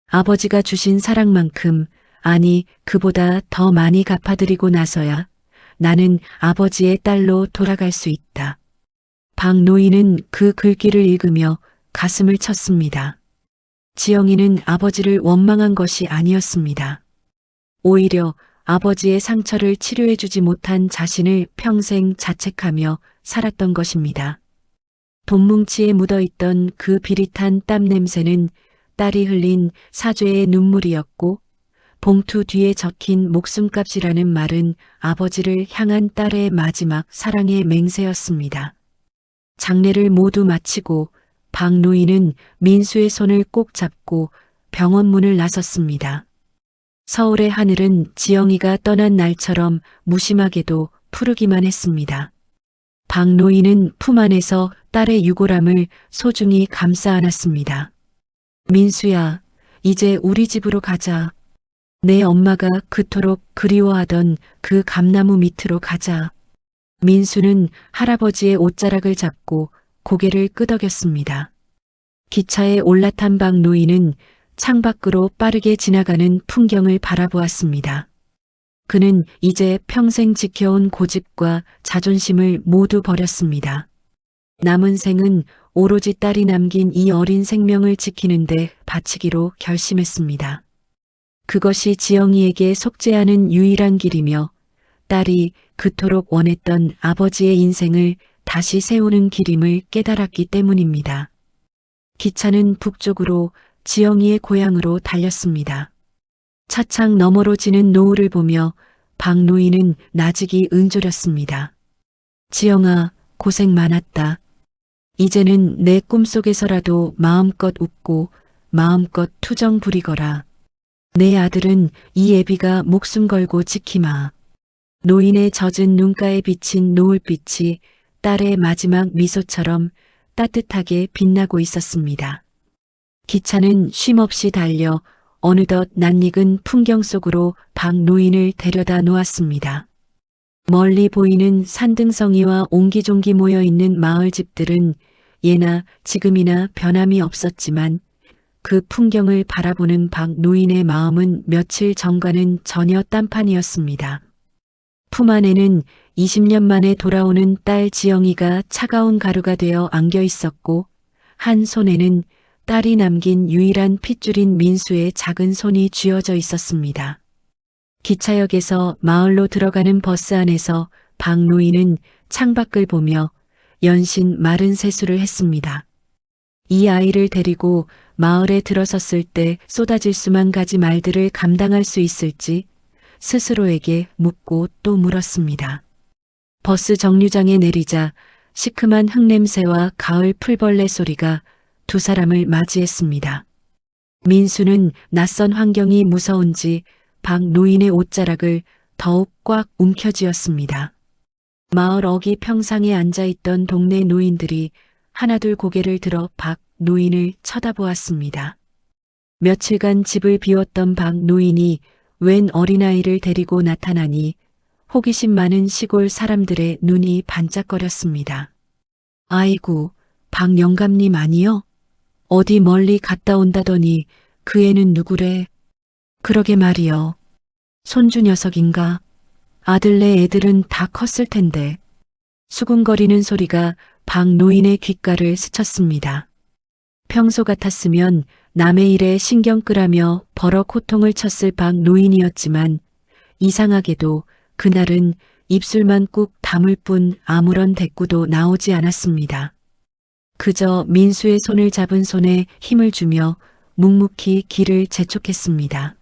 아버지가 주신 사랑만큼 아니, 그보다 더 많이 갚아드리고 나서야 나는 아버지의 딸로 돌아갈 수 있다. 박 노인은 그 글귀를 읽으며 가슴을 쳤습니다. 지영이는 아버지를 원망한 것이 아니었습니다. 오히려 아버지의 상처를 치료해주지 못한 자신을 평생 자책하며 살았던 것입니다. 돈뭉치에 묻어있던 그 비릿한 땀 냄새는 딸이 흘린 사죄의 눈물이었고, 봉투 뒤에 적힌 목숨값이라는 말은 아버지를 향한 딸의 마지막 사랑의 맹세였습니다. 장례를 모두 마치고 박 노인은 민수의 손을 꼭 잡고 병원 문을 나섰습니다. 서울의 하늘은 지영이가 떠난 날처럼 무심하게도 푸르기만 했습니다. 박 노인은 품 안에서 딸의 유골함을 소중히 감싸 안았습니다. 민수야, 이제 우리 집으로 가자. 내 엄마가 그토록 그리워하던 그 감나무 밑으로 가자. 민수는 할아버지의 옷자락을 잡고 고개를 끄덕였습니다. 기차에 올라탄 박 노인은 창밖으로 빠르게 지나가는 풍경을 바라보았습니다. 그는 이제 평생 지켜온 고집과 자존심을 모두 버렸습니다. 남은 생은 오로지 딸이 남긴 이 어린 생명을 지키는데 바치기로 결심했습니다. 그것이 지영이에게 속죄하는 유일한 길이며 딸이 그토록 원했던 아버지의 인생을 다시 세우는 길임을 깨달았기 때문입니다. 기차는 북쪽으로 지영이의 고향으로 달렸습니다. 차창 너머로 지는 노을을 보며 박 노인은 나직이 은조렸습니다. 지영아, 고생 많았다. 이제는 내 꿈속에서라도 마음껏 웃고 마음껏 투정 부리거라. 내 아들은 이 애비가 목숨 걸고 지키마. 노인의 젖은 눈가에 비친 노을빛이 딸의 마지막 미소처럼 따뜻하게 빛나고 있었습니다. 기차는 쉼없이 달려 어느덧 낯익은 풍경 속으로 박 노인을 데려다 놓았습니다. 멀리 보이는 산등성이와 옹기종기 모여있는 마을 집들은 예나 지금이나 변함이 없었지만 그 풍경을 바라보는 박 노인의 마음은 며칠 전과는 전혀 딴판이었습니다. 품 안에는 20년 만에 돌아오는 딸 지영이가 차가운 가루가 되어 안겨 있었고, 한 손에는 딸이 남긴 유일한 핏줄인 민수의 작은 손이 쥐어져 있었습니다. 기차역에서 마을로 들어가는 버스 안에서 박 노인은 창밖을 보며 연신 마른 세수를 했습니다. 이 아이를 데리고 마을에 들어섰을 때 쏟아질 수만 가지 말들을 감당할 수 있을지 스스로에게 묻고 또 물었습니다. 버스 정류장에 내리자 시큼한 흙냄새와 가을 풀벌레 소리가 두 사람을 맞이했습니다. 민수는 낯선 환경이 무서운지 박 노인의 옷자락을 더욱 꽉 움켜쥐었습니다. 마을 어기 평상에 앉아있던 동네 노인들이 하나둘 고개를 들어 박 노인을 쳐다보았습니다. 며칠간 집을 비웠던 박 노인이 웬 어린아이를 데리고 나타나니 호기심 많은 시골 사람들의 눈이 반짝거렸습니다. 아이고, 박 영감님 아니요? 어디 멀리 갔다 온다더니 그 애는 누구래? 그러게 말이여. 손주 녀석인가? 아들네 애들은 다 컸을 텐데. 수군거리는 소리가 박 노인의 귓가를 스쳤습니다. 평소 같았으면 남의 일에 신경 끄라며 버럭 호통을 쳤을 박 노인이었지만 이상하게도 그날은 입술만 꾹 다물 뿐 아무런 대꾸도 나오지 않았습니다. 그저 민수의 손을 잡은 손에 힘을 주며 묵묵히 길을 재촉했습니다.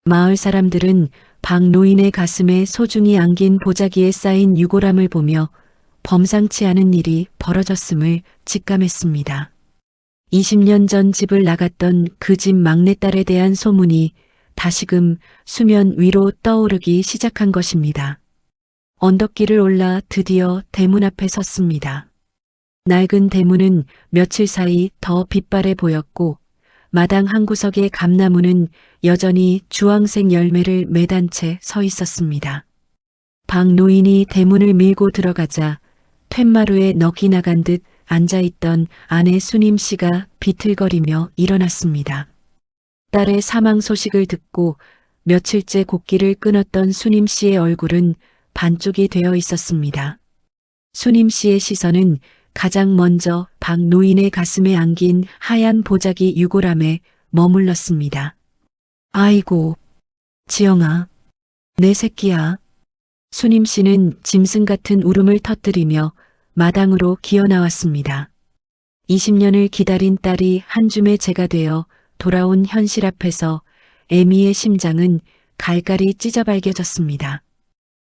마을 사람들은 박 노인의 가슴에 소중히 안긴 보자기에 쌓인 유골함을 보며 범상치 않은 일이 벌어졌음을 직감했습니다. 20년 전 집을 나갔던 그 집 막내딸에 대한 소문이 다시금 수면 위로 떠오르기 시작한 것입니다. 언덕길을 올라 드디어 대문 앞에 섰습니다. 낡은 대문은 며칠 사이 더 빛바래 보였고 마당 한 구석의 감나무는 여전히 주황색 열매를 매단 채 서 있었습니다. 박 노인이 대문을 밀고 들어가자 툇마루에 넋이 나간 듯 앉아있던 아내 수님 씨가 비틀거리며 일어났습니다. 딸의 사망 소식을 듣고 며칠째 곡기를 끊었던 수님 씨의 얼굴은 반쪽이 되어 있었습니다. 수님 씨의 시선은 가장 먼저 박 노인의 가슴에 안긴 하얀 보자기 유골함에 머물렀습니다. 아이고, 지영아, 내 새끼야. 수님 씨는 짐승 같은 울음을 터뜨리며 마당으로 기어 나왔습니다. 20년을 기다린 딸이 한 줌의 재가 되어 돌아온 현실 앞에서 애미의 심장은 갈갈이 찢어 발겨졌습니다.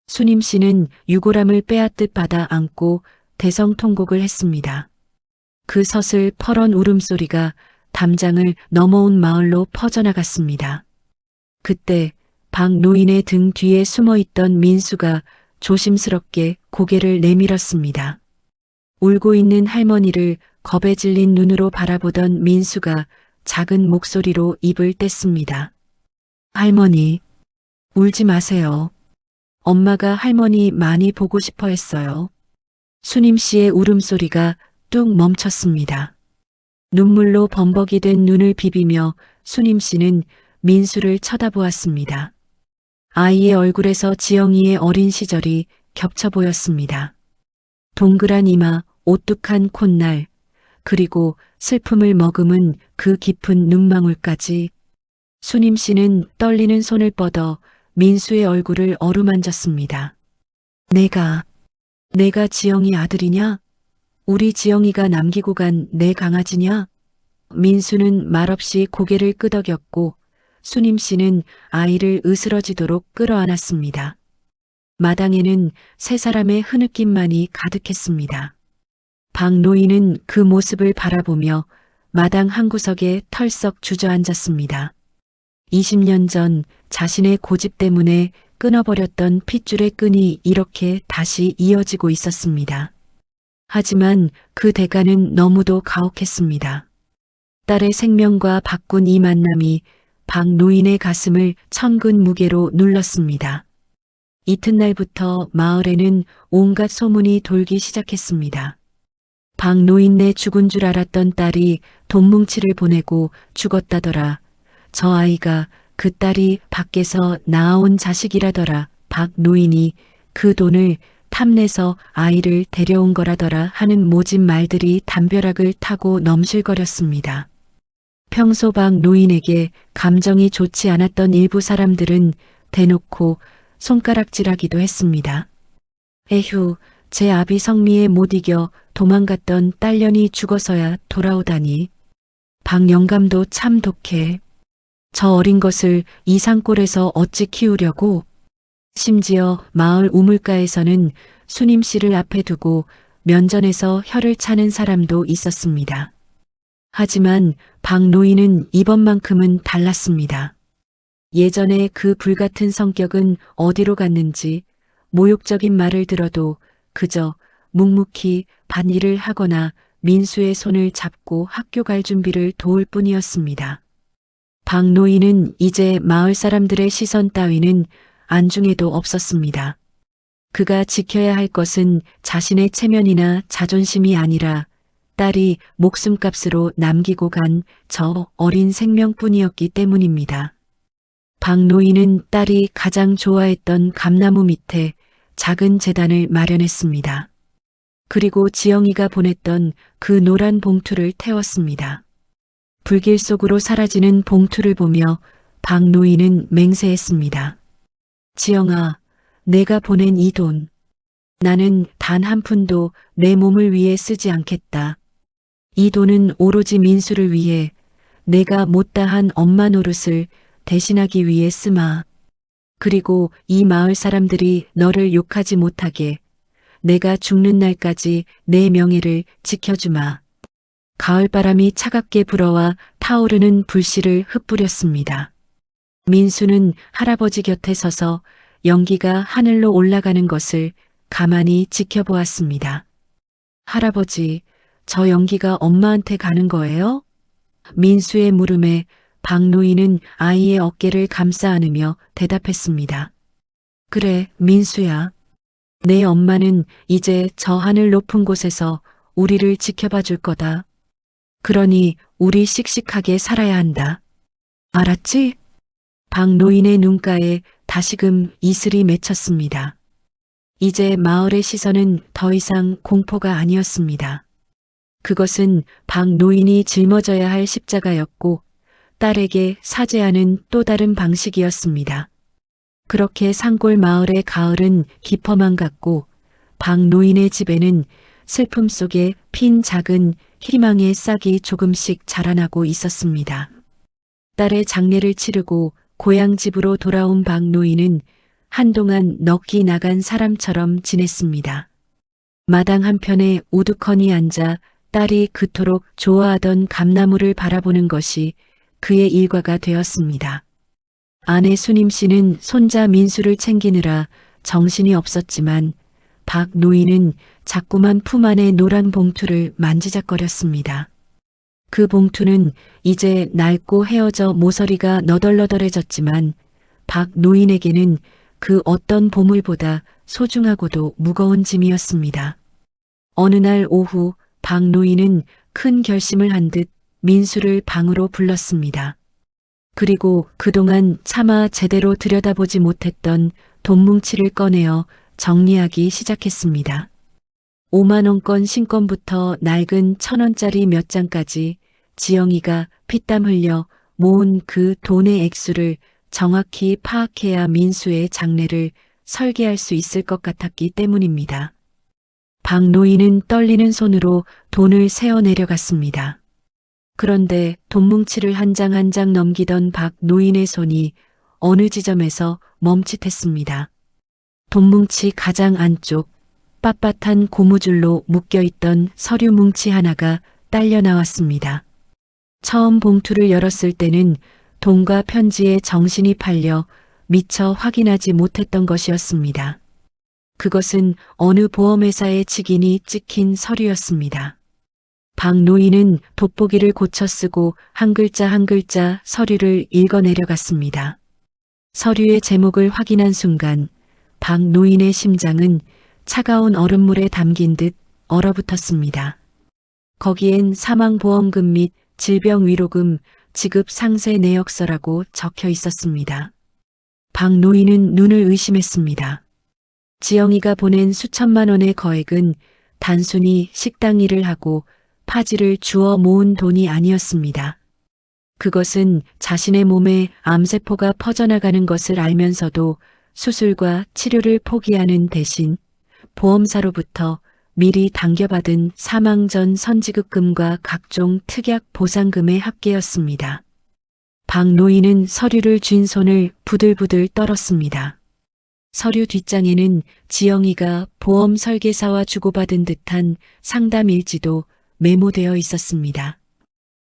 수님 씨는 유골함을 빼앗듯 받아 안고 대성통곡을 했습니다. 그 서슬 퍼런 울음소리가 담장을 넘어온 마을로 퍼져나갔습니다. 그때 박 노인의 등 뒤에 숨어있던 민수가 조심스럽게 고개를 내밀었습니다. 울고 있는 할머니를 겁에 질린 눈으로 바라보던 민수가 작은 목소리로 입을 뗐습니다. 할머니, 울지 마세요. 엄마가 할머니 많이 보고 싶어 했어요. 수님 씨의 울음소리가 뚝 멈췄습니다. 눈물로 범벅이 된 눈을 비비며 수님 씨는 민수를 쳐다보았습니다. 아이의 얼굴에서 지영이의 어린 시절이 겹쳐 보였습니다. 동그란 이마, 오뚝한 콧날, 그리고 슬픔을 머금은 그 깊은 눈망울까지. 수님 씨는 떨리는 손을 뻗어 민수의 얼굴을 어루만졌습니다. 내가 지영이 아들이냐? 우리 지영이가 남기고 간 내 강아지냐? 민수는 말없이 고개를 끄덕였고 수님 씨는 아이를 으스러지도록 끌어안았습니다. 마당에는 세 사람의 흐느낌만이 가득했습니다. 박 노인은 그 모습을 바라보며 마당 한구석에 털썩 주저앉았습니다. 20년 전 자신의 고집 때문에 끊어버렸던 핏줄의 끈이 이렇게 다시 이어지고 있었습니다. 하지만 그 대가는 너무도 가혹했습니다. 딸의 생명과 바꾼 이 만남이 박 노인의 가슴을 천근 무게로 눌렀습니다. 이튿날부터 마을에는 온갖 소문이 돌기 시작했습니다. 박 노인네 죽은 줄 알았던 딸이 돈뭉치를 보내고 죽었다더라. 저 아이가 그 딸이 밖에서 낳아온 자식이라더라. 박 노인이 그 돈을 탐내서 아이를 데려온 거라더라 하는 모진 말들이 담벼락을 타고 넘실거렸습니다. 평소 박 노인에게 감정이 좋지 않았던 일부 사람들은 대놓고 손가락질하기도 했습니다. 에휴, 제 아비 성미에 못 이겨 도망갔던 딸년이 죽어서야 돌아오다니. 박 영감도 참 독해. 저 어린 것을 이 산골에서 어찌 키우려고. 심지어 마을 우물가에서는 수님 씨를 앞에 두고 면전에서 혀를 차는 사람도 있었습니다. 하지만 박 노인은 이번만큼은 달랐습니다. 예전에 그 불같은 성격은 어디로 갔는지 모욕적인 말을 들어도 그저 묵묵히 밭일을 하거나 민수의 손을 잡고 학교 갈 준비를 도울 뿐이었습니다. 박 노인은 이제 마을 사람들의 시선 따위는 안중에도 없었습니다. 그가 지켜야 할 것은 자신의 체면이나 자존심이 아니라 딸이 목숨값으로 남기고 간 저 어린 생명뿐이었기 때문입니다. 박 노인은 딸이 가장 좋아했던 감나무 밑에 작은 제단을 마련했습니다. 그리고 지영이가 보냈던 그 노란 봉투를 태웠습니다. 불길 속으로 사라지는 봉투를 보며 박 노인은 맹세했습니다. 지영아, 내가 보낸 이 돈, 나는 단 한 푼도 내 몸을 위해 쓰지 않겠다. 이 돈은 오로지 민수를 위해 내가 못다한 엄마 노릇을 대신하기 위해 쓰마. 그리고 이 마을 사람들이 너를 욕하지 못하게 내가 죽는 날까지 내 명예를 지켜주마. 가을바람이 차갑게 불어와 타오르는 불씨를 흩뿌렸습니다. 민수는 할아버지 곁에 서서 연기가 하늘로 올라가는 것을 가만히 지켜보았습니다. 할아버지, 저 연기가 엄마한테 가는 거예요? 민수의 물음에 박 노인은 아이의 어깨를 감싸 안으며 대답했습니다. 그래, 민수야. 내 엄마는 이제 저 하늘 높은 곳에서 우리를 지켜봐 줄 거다. 그러니 우리 씩씩하게 살아야 한다. 알았지? 박 노인의 눈가에 다시금 이슬이 맺혔습니다. 이제 마을의 시선은 더 이상 공포가 아니었습니다. 그것은 박 노인이 짊어져야 할 십자가였고 딸에게 사죄하는 또 다른 방식이었습니다. 그렇게 산골 마을의 가을은 깊어만 갔고 박 노인의 집에는 슬픔 속에 핀 작은 희망의 싹이 조금씩 자라나고 있었습니다. 딸의 장례를 치르고 고향 집으로 돌아온 박 노인은 한동안 넋이 나간 사람처럼 지냈습니다. 마당 한편에 우두커니 앉아 딸이 그토록 좋아하던 감나무를 바라보는 것이 그의 일과가 되었습니다. 아내 수님 씨는 손자 민수를 챙기느라 정신이 없었지만 박 노인은 자꾸만 품 안의 노란 봉투를 만지작거렸습니다. 그 봉투는 이제 낡고 헤어져 모서리가 너덜너덜해졌지만 박 노인에게는 그 어떤 보물보다 소중하고도 무거운 짐이었습니다. 어느 날 오후 박 노인은 큰 결심을 한 듯 민수를 방으로 불렀습니다. 그리고 그동안 차마 제대로 들여다보지 못했던 돈뭉치를 꺼내어 정리하기 시작했습니다. 5만원권 신권부터 낡은 1,000원짜리 몇 장까지 지영이가 피땀 흘려 모은 그 돈의 액수를 정확히 파악해야 민수의 장례를 설계할 수 있을 것 같았기 때문입니다. 박 노인은 떨리는 손으로 돈을 세어 내려갔습니다. 그런데 돈뭉치를 한 장 한 장 넘기던 박 노인의 손이 어느 지점에서 멈칫했습니다. 돈뭉치 가장 안쪽 빳빳한 고무줄로 묶여있던 서류 뭉치 하나가 딸려 나왔습니다. 처음 봉투를 열었을 때는 돈과 편지에 정신이 팔려 미처 확인하지 못했던 것이었습니다. 그것은 어느 보험회사의 직인이 찍힌 서류였습니다. 박 노인은 돋보기를 고쳐 쓰고 한 글자 한 글자 서류를 읽어 내려갔습니다. 서류의 제목을 확인한 순간 박 노인의 심장은 차가운 얼음물에 담긴 듯 얼어붙었습니다. 거기엔 사망보험금 및 질병위로금 지급 상세 내역서라고 적혀 있었습니다. 박 노인은 눈을 의심했습니다. 지영이가 보낸 수천만 원의 거액은 단순히 식당 일을 하고 파지를 주워 모은 돈이 아니었습니다. 그것은 자신의 몸에 암세포가 퍼져나가는 것을 알면서도 수술과 치료를 포기하는 대신 보험사로부터 미리 당겨받은 사망 전 선지급금과 각종 특약 보상금의 합계였습니다. 박 노인은 서류를 쥔 손을 부들부들 떨었습니다. 서류 뒷장에는 지영이가 보험 설계사와 주고받은 듯한 상담 일지도 메모되어 있었습니다.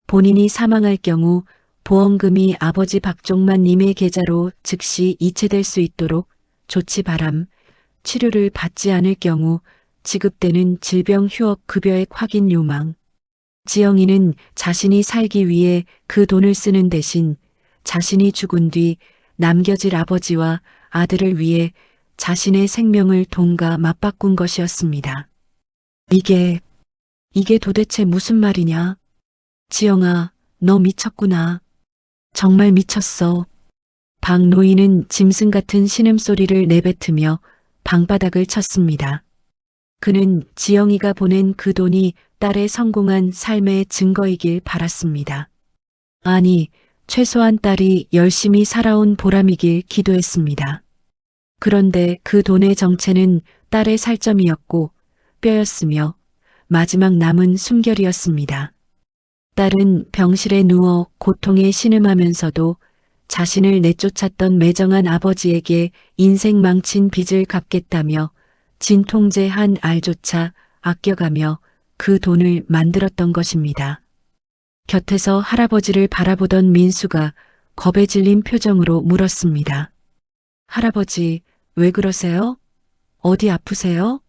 본인이 사망할 경우 보험금이 아버지 박종만 님의 계좌로 즉시 이체될 수 있도록 조치 바람, 치료를 받지 않을 경우 지급되는 질병휴업 급여액 확인 요망. 지영이는 자신이 살기 위해 그 돈을 쓰는 대신 자신이 죽은 뒤 남겨질 아버지와 아들을 위해 자신의 생명을 돈과 맞바꾼 것이었습니다. 이게 도대체 무슨 말이냐? 지영아, 너 미쳤구나. 정말 미쳤어. 박 노인은 짐승 같은 신음소리를 내뱉으며 방바닥을 쳤습니다. 그는 지영이가 보낸 그 돈이 딸의 성공한 삶의 증거이길 바랐습니다. 아니, 최소한 딸이 열심히 살아온 보람이길 기도했습니다. 그런데 그 돈의 정체는 딸의 살점이었고 뼈였으며 마지막 남은 숨결이었습니다. 딸은 병실에 누워 고통에 신음하면서도 자신을 내쫓았던 매정한 아버지에게 인생 망친 빚을 갚겠다며 진통제 한 알조차 아껴가며 그 돈을 만들었던 것입니다. 곁에서 할아버지를 바라보던 민수가 겁에 질린 표정으로 물었습니다. 할아버지, 왜 그러세요? 어디 아프세요?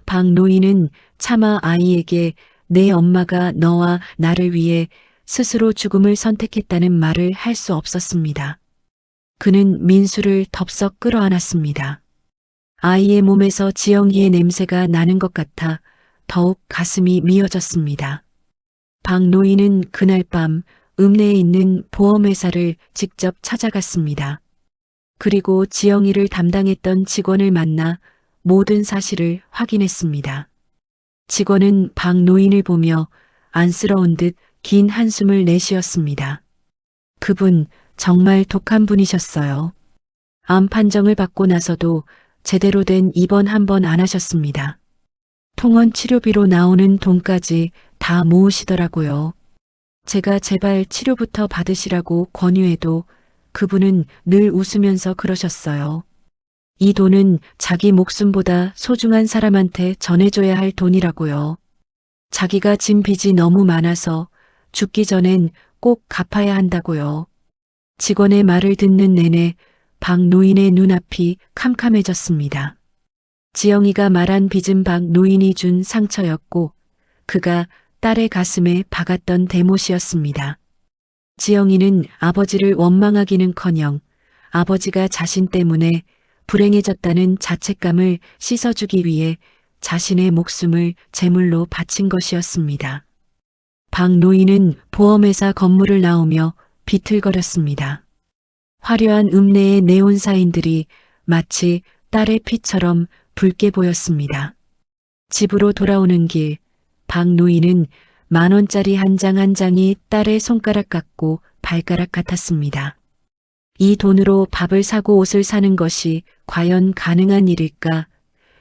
박 노인은 차마 아이에게 내 엄마가 너와 나를 위해 스스로 죽음을 선택했다는 말을 할 수 없었습니다. 그는 민수를 덥석 끌어안았습니다. 아이의 몸에서 지영이의 냄새가 나는 것 같아 더욱 가슴이 미어졌습니다. 박 노인은 그날 밤 읍내에 있는 보험회사를 직접 찾아갔습니다. 그리고 지영이를 담당했던 직원을 만나 모든 사실을 확인했습니다. 직원은 박 노인을 보며 안쓰러운 듯 긴 한숨을 내쉬었습니다. 그분 정말 독한 분이셨어요. 암 판정을 받고 나서도 제대로 된 입원 한 번 안 하셨습니다. 통원 치료비로 나오는 돈까지 다 모으시더라고요. 제가 제발 치료부터 받으시라고 권유해도 그분은 늘 웃으면서 그러셨어요. 이 돈은 자기 목숨보다 소중한 사람한테 전해줘야 할 돈이라고요. 자기가 진 빚이 너무 많아서 죽기 전엔 꼭 갚아야 한다고요. 직원의 말을 듣는 내내 박 노인의 눈앞이 캄캄해졌습니다. 지영이가 말한 빚은 박 노인이 준 상처였고 그가 딸의 가슴에 박았던 대못이었습니다. 지영이는 아버지를 원망하기는커녕 아버지가 자신 때문에 불행해졌다는 자책감을 씻어주기 위해 자신의 목숨을 제물로 바친 것이었습니다. 박 노인은 보험회사 건물을 나오며 비틀거렸습니다. 화려한 읍내의 네온 사인들이 마치 딸의 피처럼 붉게 보였습니다. 집으로 돌아오는 길, 박 노인은 10,000원짜리 한 장 한 장이 딸의 손가락 같고 발가락 같았습니다. 이 돈으로 밥을 사고 옷을 사는 것이 과연 가능한 일일까?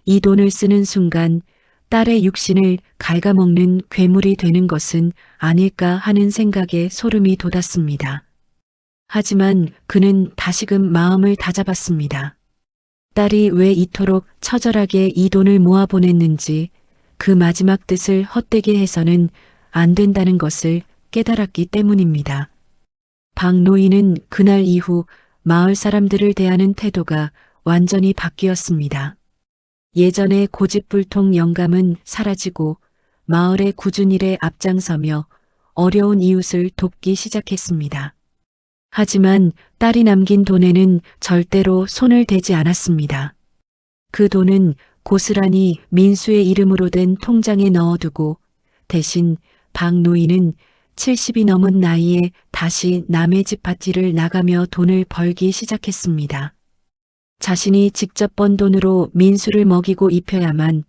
이 돈을 쓰는 순간 딸의 육신을 갉아먹는 괴물이 되는 것은 아닐까 하는 생각에 소름이 돋았습니다. 하지만 그는 다시금 마음을 다잡았습니다. 딸이 왜 이토록 처절하게 이 돈을 모아 보냈는지 그 마지막 뜻을 헛되게 해서는 안 된다는 것을 깨달았기 때문입니다. 박 노인은 그날 이후 마을 사람들을 대하는 태도가 완전히 바뀌었습니다. 예전의 고집불통 영감은 사라지고 마을의 굳은 일에 앞장서며 어려운 이웃을 돕기 시작했습니다. 하지만 딸이 남긴 돈에는 절대로 손을 대지 않았습니다. 그 돈은 고스란히 민수의 이름으로 된 통장에 넣어두고 대신 박 노인은 70이 넘은 나이에 다시 남의 집 파티를 나가며 돈을 벌기 시작했습니다. 자신이 직접 번 돈으로 민수를 먹이고 입혀야만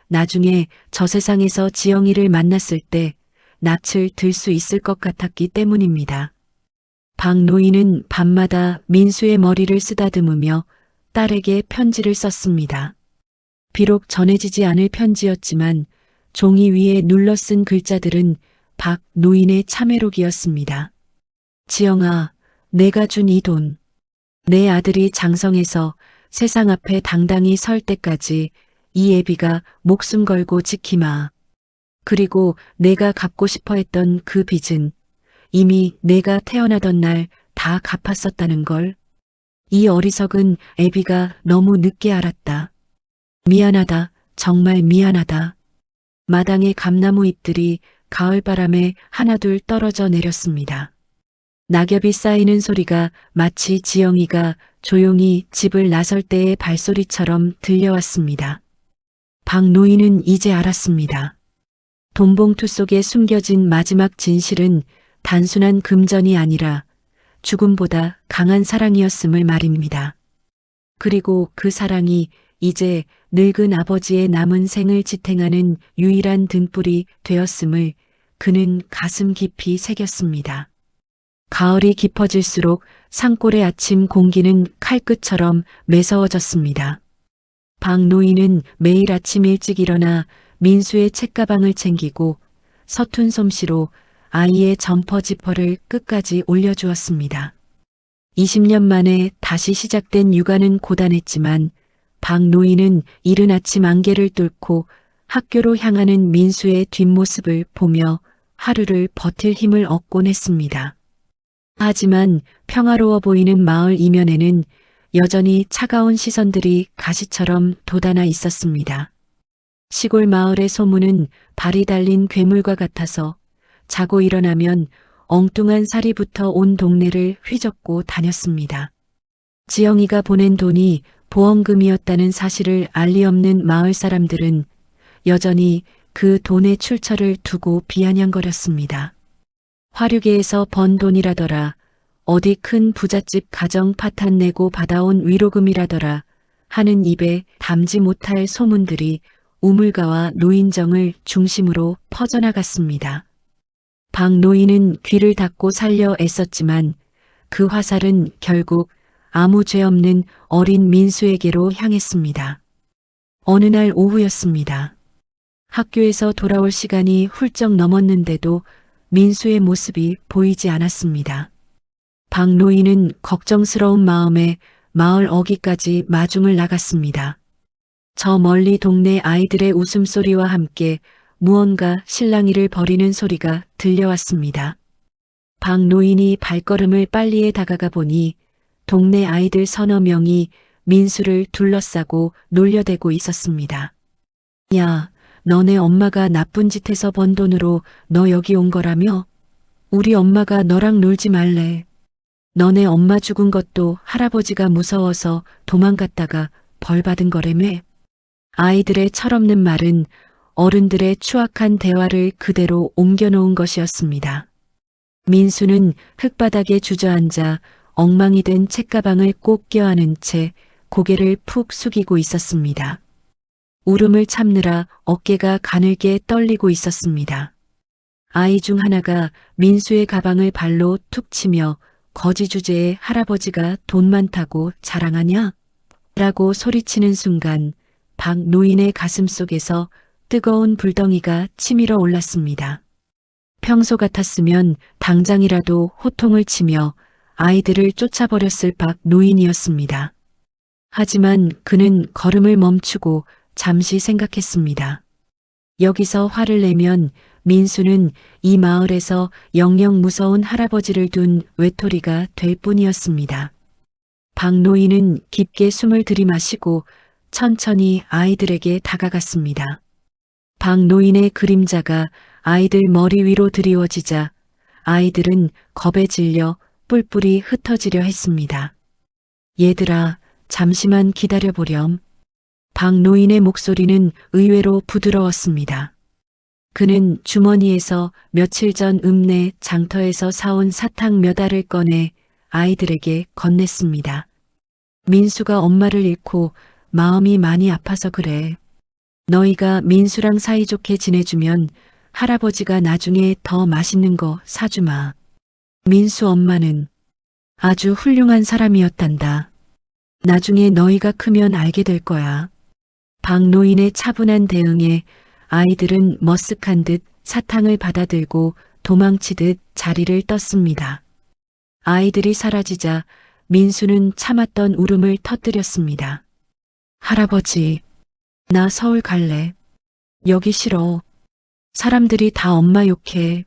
나중에 저 세상에서 지영이를 만났을 때 낯을 들 수 있을 것 같았기 때문입니다. 박 노인은 밤마다 민수의 머리를 쓰다듬으며 딸에게 편지를 썼습니다. 비록 전해지지 않을 편지였지만 종이 위에 눌러 쓴 글자들은 박 노인의 참회록이었습니다. 지영아, 내가 준 이 돈. 내 아들이 장성해서 세상 앞에 당당히 설 때까지 이 애비가 목숨 걸고 지키마. 그리고 내가 갚고 싶어 했던 그 빚은 이미 내가 태어나던 날 다 갚았었다는 걸. 이 어리석은 애비가 너무 늦게 알았다. 미안하다. 정말 미안하다. 마당의 감나무 잎들이 가을바람에 하나둘 떨어져 내렸습니다. 낙엽이 쌓이는 소리가 마치 지영이가 조용히 집을 나설 때의 발소리처럼 들려왔습니다. 박 노인은 이제 알았습니다. 돈봉투 속에 숨겨진 마지막 진실은 단순한 금전이 아니라 죽음보다 강한 사랑이었음을 말입니다. 그리고 그 사랑이 이제 늙은 아버지의 남은 생을 지탱하는 유일한 등불이 되었음을 그는 가슴 깊이 새겼습니다. 가을이 깊어질수록 산골의 아침 공기는 칼끝처럼 매서워졌습니다. 박 노인은 매일 아침 일찍 일어나 민수의 책가방을 챙기고 서툰 솜씨로 아이의 점퍼 지퍼를 끝까지 올려주었습니다. 20년 만에 다시 시작된 육아는 고단했지만 박 노인은 이른 아침 안개를 뚫고 학교로 향하는 민수의 뒷모습을 보며 하루를 버틸 힘을 얻곤 했습니다. 하지만 평화로워 보이는 마을 이면에는 여전히 차가운 시선들이 가시처럼 돋아나 있었습니다. 시골 마을의 소문은 발이 달린 괴물과 같아서 자고 일어나면 엉뚱한 살이부터 온 동네를 휘젓고 다녔습니다. 지영이가 보낸 돈이 보험금이었다는 사실을 알리 없는 마을 사람들은 여전히 그 돈의 출처를 두고 비아냥거렸습니다. 화류계에서 번 돈이라더라. 어디 큰 부잣집 가정 파탄 내고 받아온 위로금이라더라. 하는 입에 담지 못할 소문들이 우물가와 노인정을 중심으로 퍼져나갔습니다. 박 노인은 귀를 닫고 살려 애썼지만 그 화살은 결국 아무 죄 없는 어린 민수에게로 향했습니다. 어느 날 오후였습니다. 학교에서 돌아올 시간이 훌쩍 넘었는데도 민수의 모습이 보이지 않았습니다. 박 노인은 걱정스러운 마음에 마을 어귀까지 마중을 나갔습니다. 저 멀리 동네 아이들의 웃음소리와 함께 무언가 실랑이를 벌이는 소리가 들려왔습니다. 박 노인이 발걸음을 빨리해 다가가 보니 동네 아이들 서너 명이 민수를 둘러싸고 놀려대고 있었습니다. 야, 너네 엄마가 나쁜 짓 해서 번 돈으로 너 여기 온 거라며? 우리 엄마가 너랑 놀지 말래. 너네 엄마 죽은 것도 할아버지가 무서워서 도망갔다가 벌 받은 거라며? 아이들의 철없는 말은 어른들의 추악한 대화를 그대로 옮겨놓은 것이었습니다. 민수는 흙바닥에 주저앉아 엉망이 된 책가방을 꼭 껴안은 채 고개를 푹 숙이고 있었습니다. 울음을 참느라 어깨가 가늘게 떨리고 있었습니다. 아이 중 하나가 민수의 가방을 발로 툭 치며 거지 주제에 할아버지가 돈 많다고 자랑하냐? 라고 소리치는 순간 박 노인의 가슴 속에서 뜨거운 불덩이가 치밀어 올랐습니다. 평소 같았으면 당장이라도 호통을 치며 아이들을 쫓아버렸을 박 노인이었습니다. 하지만 그는 걸음을 멈추고 잠시 생각했습니다. 여기서 화를 내면 민수는 이 마을에서 영영 무서운 할아버지를 둔 외톨이가 될 뿐이었습니다. 박 노인은 깊게 숨을 들이마시고 천천히 아이들에게 다가갔습니다. 박 노인의 그림자가 아이들 머리 위로 드리워지자 아이들은 겁에 질려 뿔뿔이 흩어지려 했습니다. 얘들아, 잠시만 기다려보렴. 박 노인의 목소리는 의외로 부드러웠습니다. 그는 주머니에서 며칠 전 읍내 장터에서 사온 사탕 몇 알을 꺼내 아이들에게 건넸습니다. 민수가 엄마를 잃고 마음이 많이 아파서 그래. 너희가 민수랑 사이좋게 지내주면 할아버지가 나중에 더 맛있는 거 사주마. 민수 엄마는 아주 훌륭한 사람이었단다. 나중에 너희가 크면 알게 될 거야. 박 노인의 차분한 대응에 아이들은 머쓱한 듯 사탕을 받아들고 도망치듯 자리를 떴습니다. 아이들이 사라지자 민수는 참았던 울음을 터뜨렸습니다. 할아버지, 나 서울 갈래. 여기 싫어. 사람들이 다 엄마 욕해.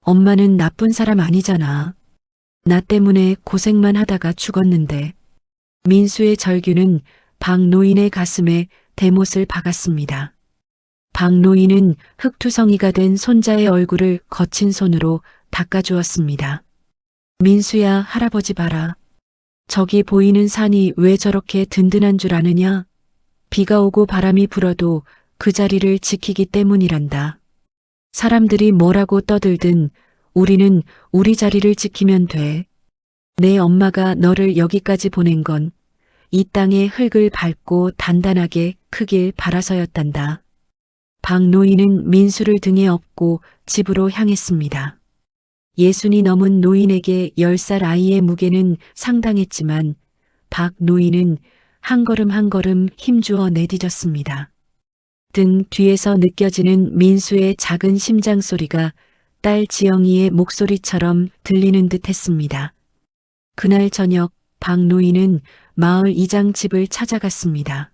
엄마는 나쁜 사람 아니잖아. 나 때문에 고생만 하다가 죽었는데. 민수의 절규는 박 노인의 가슴에 대못을 박았습니다. 박 노인은 흙투성이가 된 손자의 얼굴을 거친 손으로 닦아주었습니다. 민수야, 할아버지 봐라. 저기 보이는 산이 왜 저렇게 든든한 줄 아느냐? 비가 오고 바람이 불어도 그 자리를 지키기 때문이란다. 사람들이 뭐라고 떠들든 우리는 우리 자리를 지키면 돼. 내 엄마가 너를 여기까지 보낸 건 이 땅의 흙을 밟고 단단하게 크길 바라서였단다. 박 노인은 민수를 등에 업고 집으로 향했습니다. 60이 넘은 노인에게 10살 아이의 무게는 상당했지만 박 노인은 한 걸음 한 걸음 힘주어 내디뎠습니다. 등 뒤에서 느껴지는 민수의 작은 심장 소리가 딸 지영이의 목소리처럼 들리는 듯 했습니다. 그날 저녁 박 노인은 마을 이장 집을 찾아갔습니다.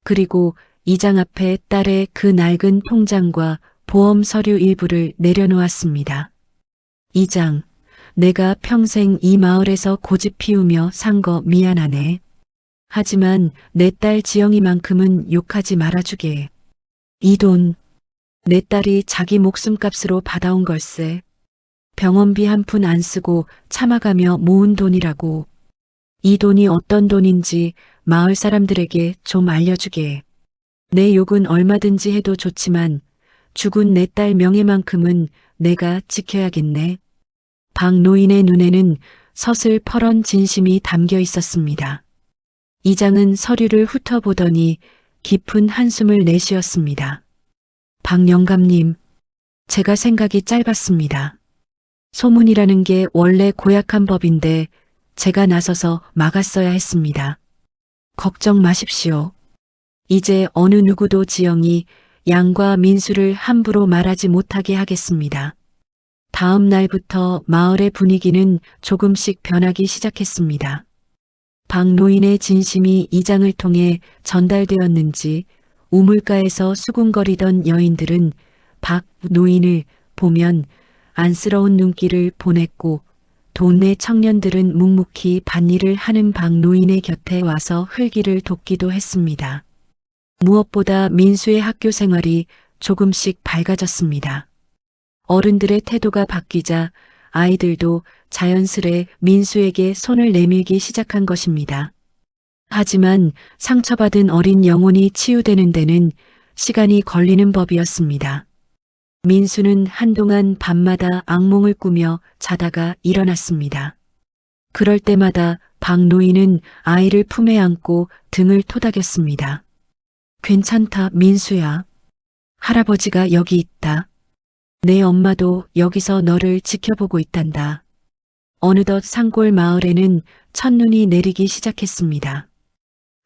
그리고 이장 앞에 딸의 그 낡은 통장과 보험 서류 일부를 내려놓았습니다. 이장, 내가 평생 이 마을에서 고집 피우며 산 거 미안하네. 하지만 내 딸 지영이만큼은 욕하지 말아주게. 이 돈, 내 딸이 자기 목숨값으로 받아온 걸세. 병원비 한 푼 안 쓰고 참아가며 모은 돈이라고. 이 돈이 어떤 돈인지 마을 사람들에게 좀 알려주게. 내 욕은 얼마든지 해도 좋지만 죽은 내 딸 명예만큼은 내가 지켜야겠네. 박 노인의 눈에는 서슬퍼런 진심이 담겨 있었습니다. 이장은 서류를 훑어보더니 깊은 한숨을 내쉬었습니다. 박 영감님, 제가 생각이 짧았습니다. 소문이라는 게 원래 고약한 법인데 제가 나서서 막았어야 했습니다. 걱정 마십시오. 이제 어느 누구도 지영이 양과 민수를 함부로 말하지 못하게 하겠습니다. 다음 날부터 마을의 분위기는 조금씩 변하기 시작했습니다. 박 노인의 진심이 이장을 통해 전달되었는지 우물가에서 수군거리던 여인들은 박 노인을 보면 안쓰러운 눈길을 보냈고 동네 청년들은 묵묵히 밭일을 하는 박 노인의 곁에 와서 흘기를 돕기도 했습니다. 무엇보다 민수의 학교 생활이 조금씩 밝아졌습니다. 어른들의 태도가 바뀌자 아이들도 자연스레 민수에게 손을 내밀기 시작한 것입니다. 하지만 상처받은 어린 영혼이 치유되는 데는 시간이 걸리는 법이었습니다. 민수는 한동안 밤마다 악몽을 꾸며 자다가 일어났습니다. 그럴 때마다 박 노인은 아이를 품에 안고 등을 토닥였습니다. 괜찮다, 민수야. 할아버지가 여기 있다. 내 엄마도 여기서 너를 지켜보고 있단다. 어느덧 산골 마을에는 첫눈이 내리기 시작했습니다.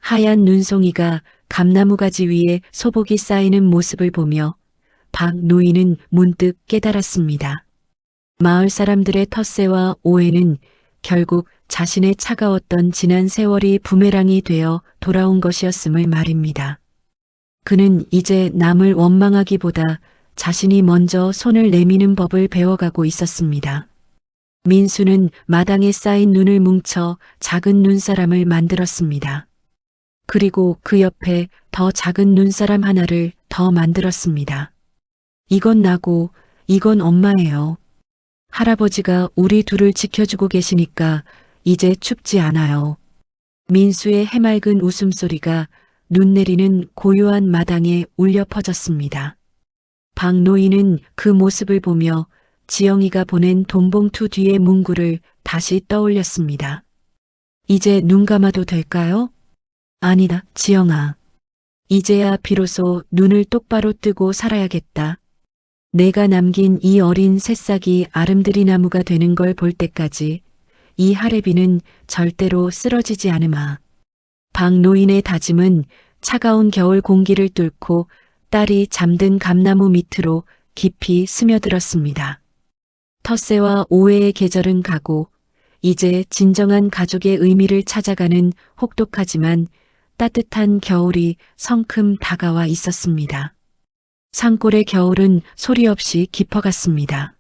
하얀 눈송이가 감나무 가지 위에 소복이 쌓이는 모습을 보며 박 노인은 문득 깨달았습니다. 마을 사람들의 텃세와 오해는 결국 자신의 차가웠던 지난 세월이 부메랑이 되어 돌아온 것이었음을 말입니다. 그는 이제 남을 원망하기보다 자신이 먼저 손을 내미는 법을 배워가고 있었습니다. 민수는 마당에 쌓인 눈을 뭉쳐 작은 눈사람을 만들었습니다. 그리고 그 옆에 더 작은 눈사람 하나를 더 만들었습니다. 이건 나고 이건 엄마예요. 할아버지가 우리 둘을 지켜주고 계시니까 이제 춥지 않아요. 민수의 해맑은 웃음소리가 눈 내리는 고요한 마당에 울려 퍼졌습니다. 박 노인은 그 모습을 보며 지영이가 보낸 돈봉투 뒤의 문구를 다시 떠올렸습니다. 이제 눈 감아도 될까요? 아니다, 지영아. 이제야 비로소 눈을 똑바로 뜨고 살아야겠다. 내가 남긴 이 어린 새싹이 아름드리 나무가 되는 걸 볼 때까지 이 하레비는 절대로 쓰러지지 않으마. 박 노인의 다짐은 차가운 겨울 공기를 뚫고 딸이 잠든 감나무 밑으로 깊이 스며들었습니다. 텃세와 오해의 계절은 가고 이제 진정한 가족의 의미를 찾아가는 혹독하지만 따뜻한 겨울이 성큼 다가와 있었습니다. 산골의 겨울은 소리 없이 깊어갔습니다.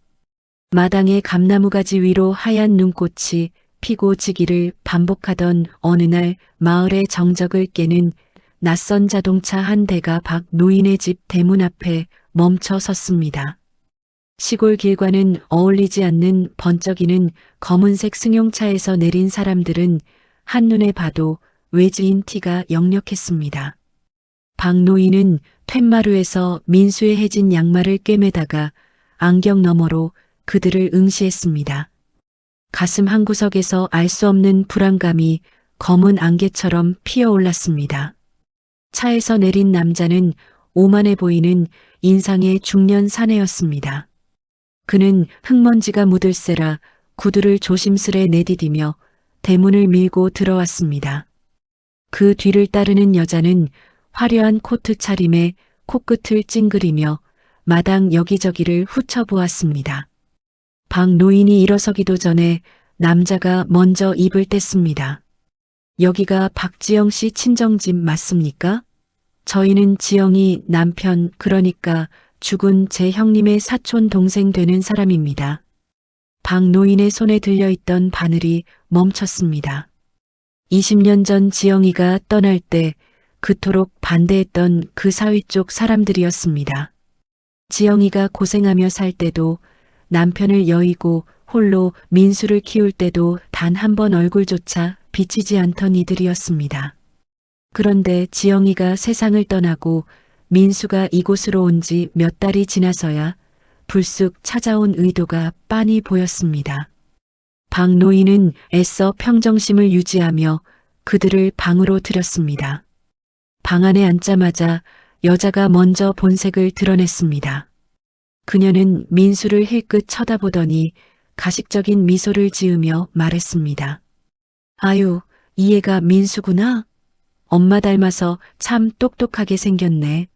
마당의 감나무 가지 위로 하얀 눈꽃이 피고 지기를 반복하던 어느 날 마을의 정적을 깨는 낯선 자동차 한 대가 박 노인의 집 대문 앞에 멈춰 섰습니다. 시골 길과는 어울리지 않는 번쩍이는 검은색 승용차에서 내린 사람들은 한눈에 봐도 외지인 티가 역력했습니다. 박 노인은 툇마루에서 민수의 해진 양말을 꿰매다가 안경 너머로 그들을 응시했습니다. 가슴 한구석에서 알 수 없는 불안감이 검은 안개처럼 피어올랐습니다. 차에서 내린 남자는 오만해 보이는 인상의 중년 사내였습니다. 그는 흙먼지가 묻을세라 구두를 조심스레 내디디며 대문을 밀고 들어왔습니다. 그 뒤를 따르는 여자는 화려한 코트 차림에 코끝을 찡그리며 마당 여기저기를 훑어보았습니다. 박 노인이 일어서기도 전에 남자가 먼저 입을 뗐습니다. 여기가 박지영 씨 친정집 맞습니까? 저희는 지영이 남편, 그러니까 죽은 제 형님의 사촌 동생 되는 사람입니다. 박 노인의 손에 들려있던 바늘이 멈췄습니다. 20년 전 지영이가 떠날 때 그토록 반대했던 그 사위 쪽 사람들이었습니다. 지영이가 고생하며 살 때도 남편을 여의고 홀로 민수를 키울 때도 단 한 번 얼굴조차 비치지 않던 이들이었습니다. 그런데 지영이가 세상을 떠나고 민수가 이곳으로 온 지 몇 달이 지나서야 불쑥 찾아온 의도가 빤히 보였습니다. 박 노인은 애써 평정심을 유지하며 그들을 방으로 들였습니다. 방 안에 앉자마자 여자가 먼저 본색을 드러냈습니다. 그녀는 민수를 힐끗 쳐다보더니 가식적인 미소를 지으며 말했습니다. 아유, 이 애가 민수구나. 엄마 닮아서 참 똑똑하게 생겼네.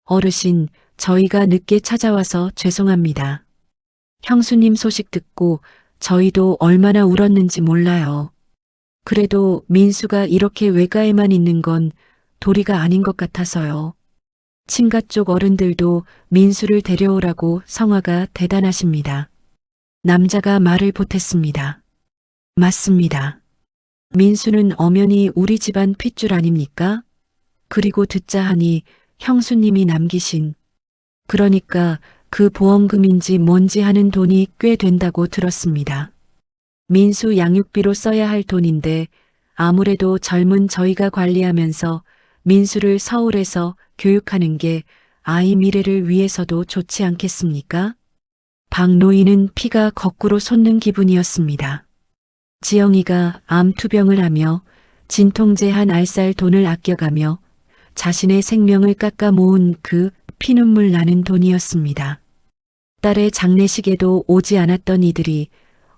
어르신, 저희가 늦게 찾아와서 죄송합니다. 형수님 소식 듣고 저희도 얼마나 울었는지 몰라요. 그래도 민수가 이렇게 외가에만 있는 건 도리가 아닌 것 같아서요. 친가 쪽 어른들도 민수를 데려오라고 성화가 대단하십니다. 남자가 말을 보탰습니다. 맞습니다. 민수는 엄연히 우리 집안 핏줄 아닙니까? 그리고 듣자 하니 형수님이 남기신, 그러니까 그 보험금인지 뭔지 하는 돈이 꽤 된다고 들었습니다. 민수 양육비로 써야 할 돈인데 아무래도 젊은 저희가 관리하면서 민수를 서울에서 교육하는 게 아이 미래를 위해서도 좋지 않겠습니까? 박 노인은 피가 거꾸로 솟는 기분이었습니다. 지영이가 암투병을 하며 진통제 한 알쌀 돈을 아껴가며 자신의 생명을 깎아 모은 그 피눈물 나는 돈이었습니다. 딸의 장례식에도 오지 않았던 이들이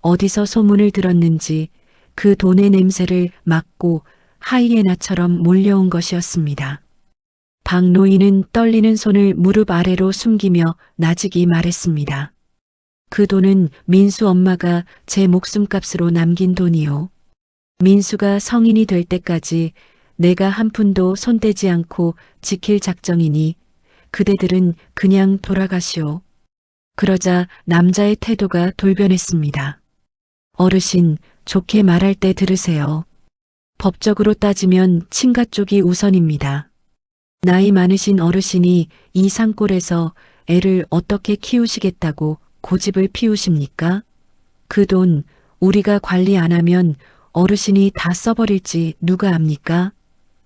어디서 소문을 들었는지 그 돈의 냄새를 맡고 하이에나처럼 몰려온 것이었습니다. 박 노인은 떨리는 손을 무릎 아래로 숨기며 나직이 말했습니다. 그 돈은 민수 엄마가 제 목숨값으로 남긴 돈이요. 민수가 성인이 될 때까지 내가 한 푼도 손대지 않고 지킬 작정이니 그대들은 그냥 돌아가시오. 그러자 남자의 태도가 돌변했습니다. 어르신, 좋게 말할 때 들으세요. 법적으로 따지면 친가 쪽이 우선입니다. 나이 많으신 어르신이 이 산골에서 애를 어떻게 키우시겠다고 고집을 피우십니까? 그 돈 우리가 관리 안 하면 어르신이 다 써버릴지 누가 압니까?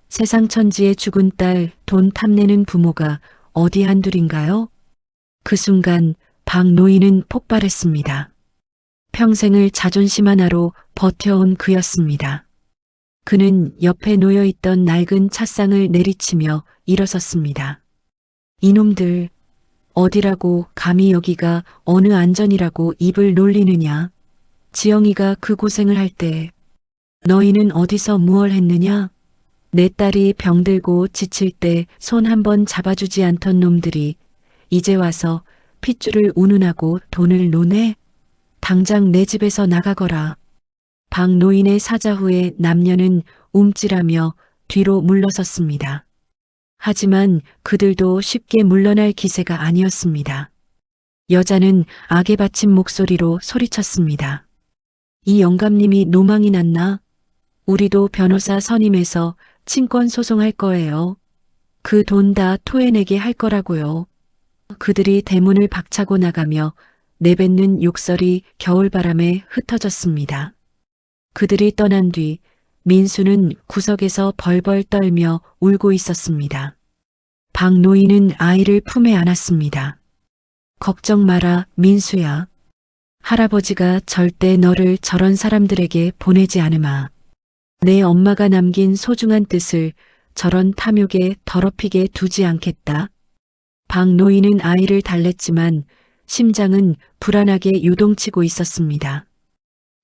세상 천지에 죽은 딸 돈 탐내는 부모가 어디 한둘인가요? 그 순간 박 노인은 폭발했습니다. 평생을 자존심 하나로 버텨온 그였습니다. 그는 옆에 놓여있던 낡은 찻상을 내리치며 일어섰습니다. 이놈들, 어디라고 감히 여기가 어느 안전이라고 입을 놀리느냐. 지영이가 그 고생을 할 때 너희는 어디서 무얼 했느냐. 내 딸이 병들고 지칠 때 손 한 번 잡아주지 않던 놈들이 이제 와서 핏줄을 운운하고 돈을 노네. 당장 내 집에서 나가거라. 박 노인의 사자 후에 남녀는 움찔하며 뒤로 물러섰습니다. 하지만 그들도 쉽게 물러날 기세가 아니었습니다. 여자는 악에 받친 목소리로 소리쳤습니다. 이 영감님이 노망이 났나? 우리도 변호사 선임해서 친권 소송할 거예요. 그 돈 다 토해내게 할 거라고요. 그들이 대문을 박차고 나가며 내뱉는 욕설이 겨울바람에 흩어졌습니다. 그들이 떠난 뒤 민수는 구석에서 벌벌 떨며 울고 있었습니다. 박 노인은 아이를 품에 안았습니다. 걱정 마라, 민수야. 할아버지가 절대 너를 저런 사람들에게 보내지 않으마. 내 엄마가 남긴 소중한 뜻을 저런 탐욕에 더럽히게 두지 않겠다. 박 노인은 아이를 달랬지만 심장은 불안하게 요동치고 있었습니다.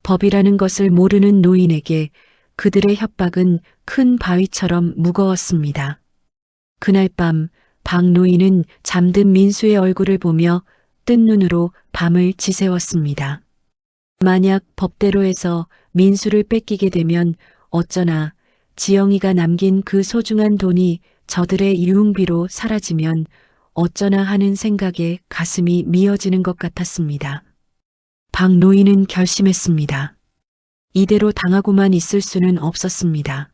법이라는 것을 모르는 노인에게 그들의 협박은 큰 바위처럼 무거웠습니다. 그날 밤 박 노인은 잠든 민수의 얼굴을 보며 뜬 눈으로 밤을 지새웠습니다. 만약 법대로 해서 민수를 뺏기게 되면 어쩌나 지영이가 남긴 그 소중한 돈이 저들의 유흥비로 사라지면 어쩌나 하는 생각에 가슴이 미어지는 것 같았습니다. 박 노인은 결심했습니다. 이대로 당하고만 있을 수는 없었습니다.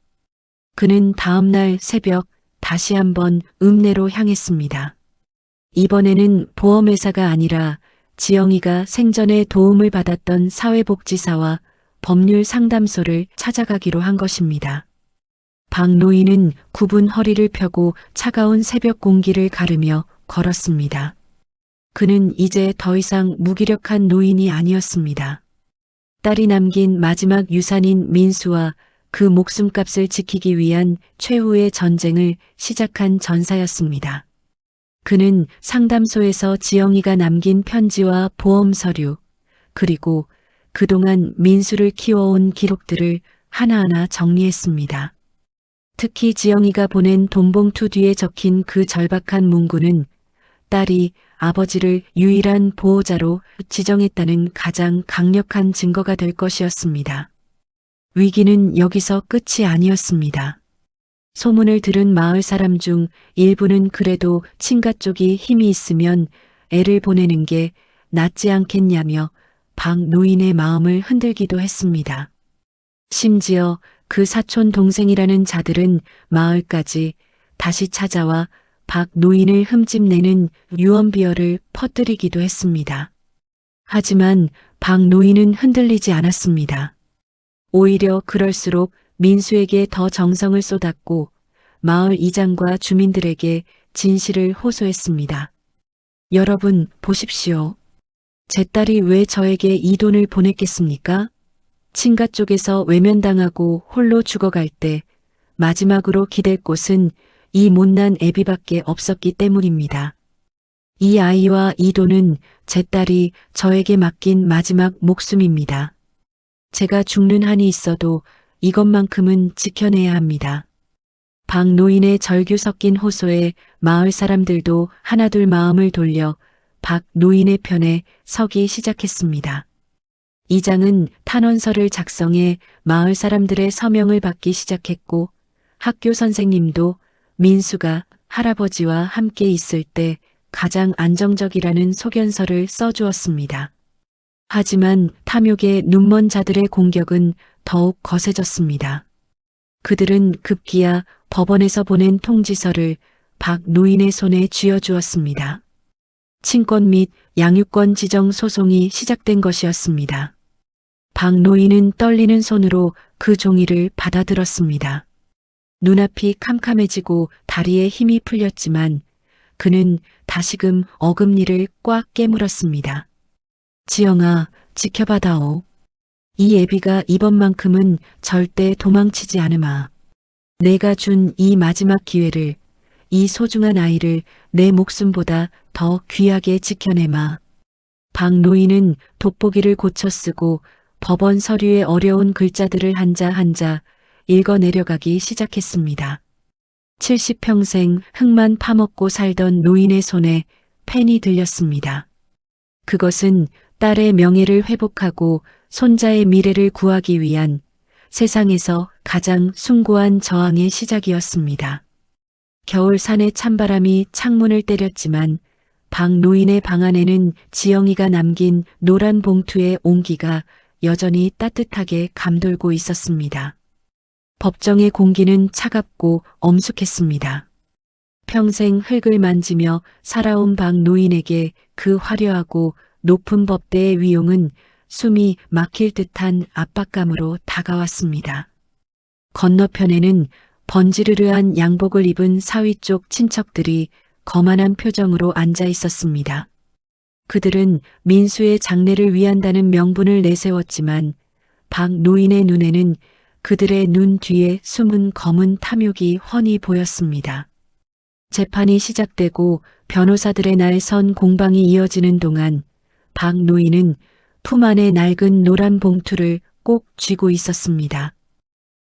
그는 다음 날 새벽 다시 한번 읍내로 향했습니다. 이번에는 보험회사가 아니라 지영이가 생전에 도움을 받았던 사회복지사와 법률 상담소를 찾아가기로 한 것입니다. 박 노인은 굽은 허리를 펴고 차가운 새벽 공기를 가르며 걸었습니다. 그는 이제 더 이상 무기력한 노인이 아니었습니다. 딸이 남긴 마지막 유산인 민수와 그 목숨값을 지키기 위한 최후의 전쟁을 시작한 전사였습니다. 그는 상담소에서 지영이가 남긴 편지와 보험 서류, 그리고 그동안 민수를 키워온 기록들을 하나하나 정리했습니다. 특히 지영이가 보낸 돈봉투 뒤에 적힌 그 절박한 문구는 딸이 아버지를 유일한 보호자로 지정했다는 가장 강력한 증거가 될 것이었습니다. 위기는 여기서 끝이 아니었습니다. 소문을 들은 마을 사람 중 일부는 그래도 친가 쪽이 힘이 있으면 애를 보내는 게 낫지 않겠냐며 박 노인의 마음을 흔들기도 했습니다. 심지어 그 사촌 동생이라는 자들은 마을까지 다시 찾아와 박 노인을 흠집내는 유언비어를 퍼뜨리기도 했습니다. 하지만 박 노인은 흔들리지 않았습니다. 오히려 그럴수록 민수에게 더 정성을 쏟았고 마을 이장과 주민들에게 진실을 호소했습니다. 여러분, 보십시오. 제 딸이 왜 저에게 이 돈을 보냈겠습니까? 친가 쪽에서 외면당하고 홀로 죽어갈 때 마지막으로 기댈 곳은 이 못난 애비밖에 없었기 때문입니다. 이 아이와 이 돈은 제 딸이 저에게 맡긴 마지막 목숨입니다. 제가 죽는 한이 있어도 이것만큼은 지켜내야 합니다. 박 노인의 절규 섞인 호소에 마을 사람들도 하나둘 마음을 돌려 박 노인의 편에 서기 시작했습니다. 이장은 탄원서를 작성해 마을 사람들의 서명을 받기 시작했고 학교 선생님도 민수가 할아버지와 함께 있을 때 가장 안정적이라는 소견서를 써주었습니다. 하지만 탐욕에 눈먼 자들의 공격은 더욱 거세졌습니다. 그들은 급기야 법원에서 보낸 통지서를 박 노인의 손에 쥐어주었습니다. 친권 및 양육권 지정 소송이 시작된 것이었습니다. 박 노인은 떨리는 손으로 그 종이를 받아들었습니다. 눈앞이 캄캄해지고 다리에 힘이 풀렸지만 그는 다시금 어금니를 꽉 깨물었습니다. 지영아, 지켜봐다오. 이 애비가 이번만큼은 절대 도망치지 않으마. 내가 준 이 마지막 기회를, 이 소중한 아이를 내 목숨보다 더 귀하게 지켜내마. 박 노인은 돋보기를 고쳐 쓰고 법원 서류의 어려운 글자들을 한자 한자 읽어내려가기 시작했습니다. 70평생 흙만 파먹고 살던 노인의 손에 펜이 들렸습니다. 그것은 딸의 명예를 회복하고 손자의 미래를 구하기 위한 세상에서 가장 숭고한 저항의 시작이었습니다. 겨울 산의 찬바람이 창문을 때렸지만 박 노인의 방 안에는 지영이가 남긴 노란 봉투의 온기가 여전히 따뜻하게 감돌고 있었습니다. 법정의 공기는 차갑고 엄숙했습니다. 평생 흙을 만지며 살아온 박 노인에게 그 화려하고 높은 법대의 위용은 숨이 막힐 듯한 압박감으로 다가왔습니다. 건너편에는 번지르르한 양복을 입은 사위 쪽 친척들이 거만한 표정으로 앉아 있었습니다. 그들은 민수의 장례를 위한다는 명분을 내세웠지만 박 노인의 눈에는 그들의 눈 뒤에 숨은 검은 탐욕이 훤히 보였습니다. 재판이 시작되고 변호사들의 날 선 공방이 이어지는 동안 박 노인은 품 안에 낡은 노란 봉투를 꼭 쥐고 있었습니다.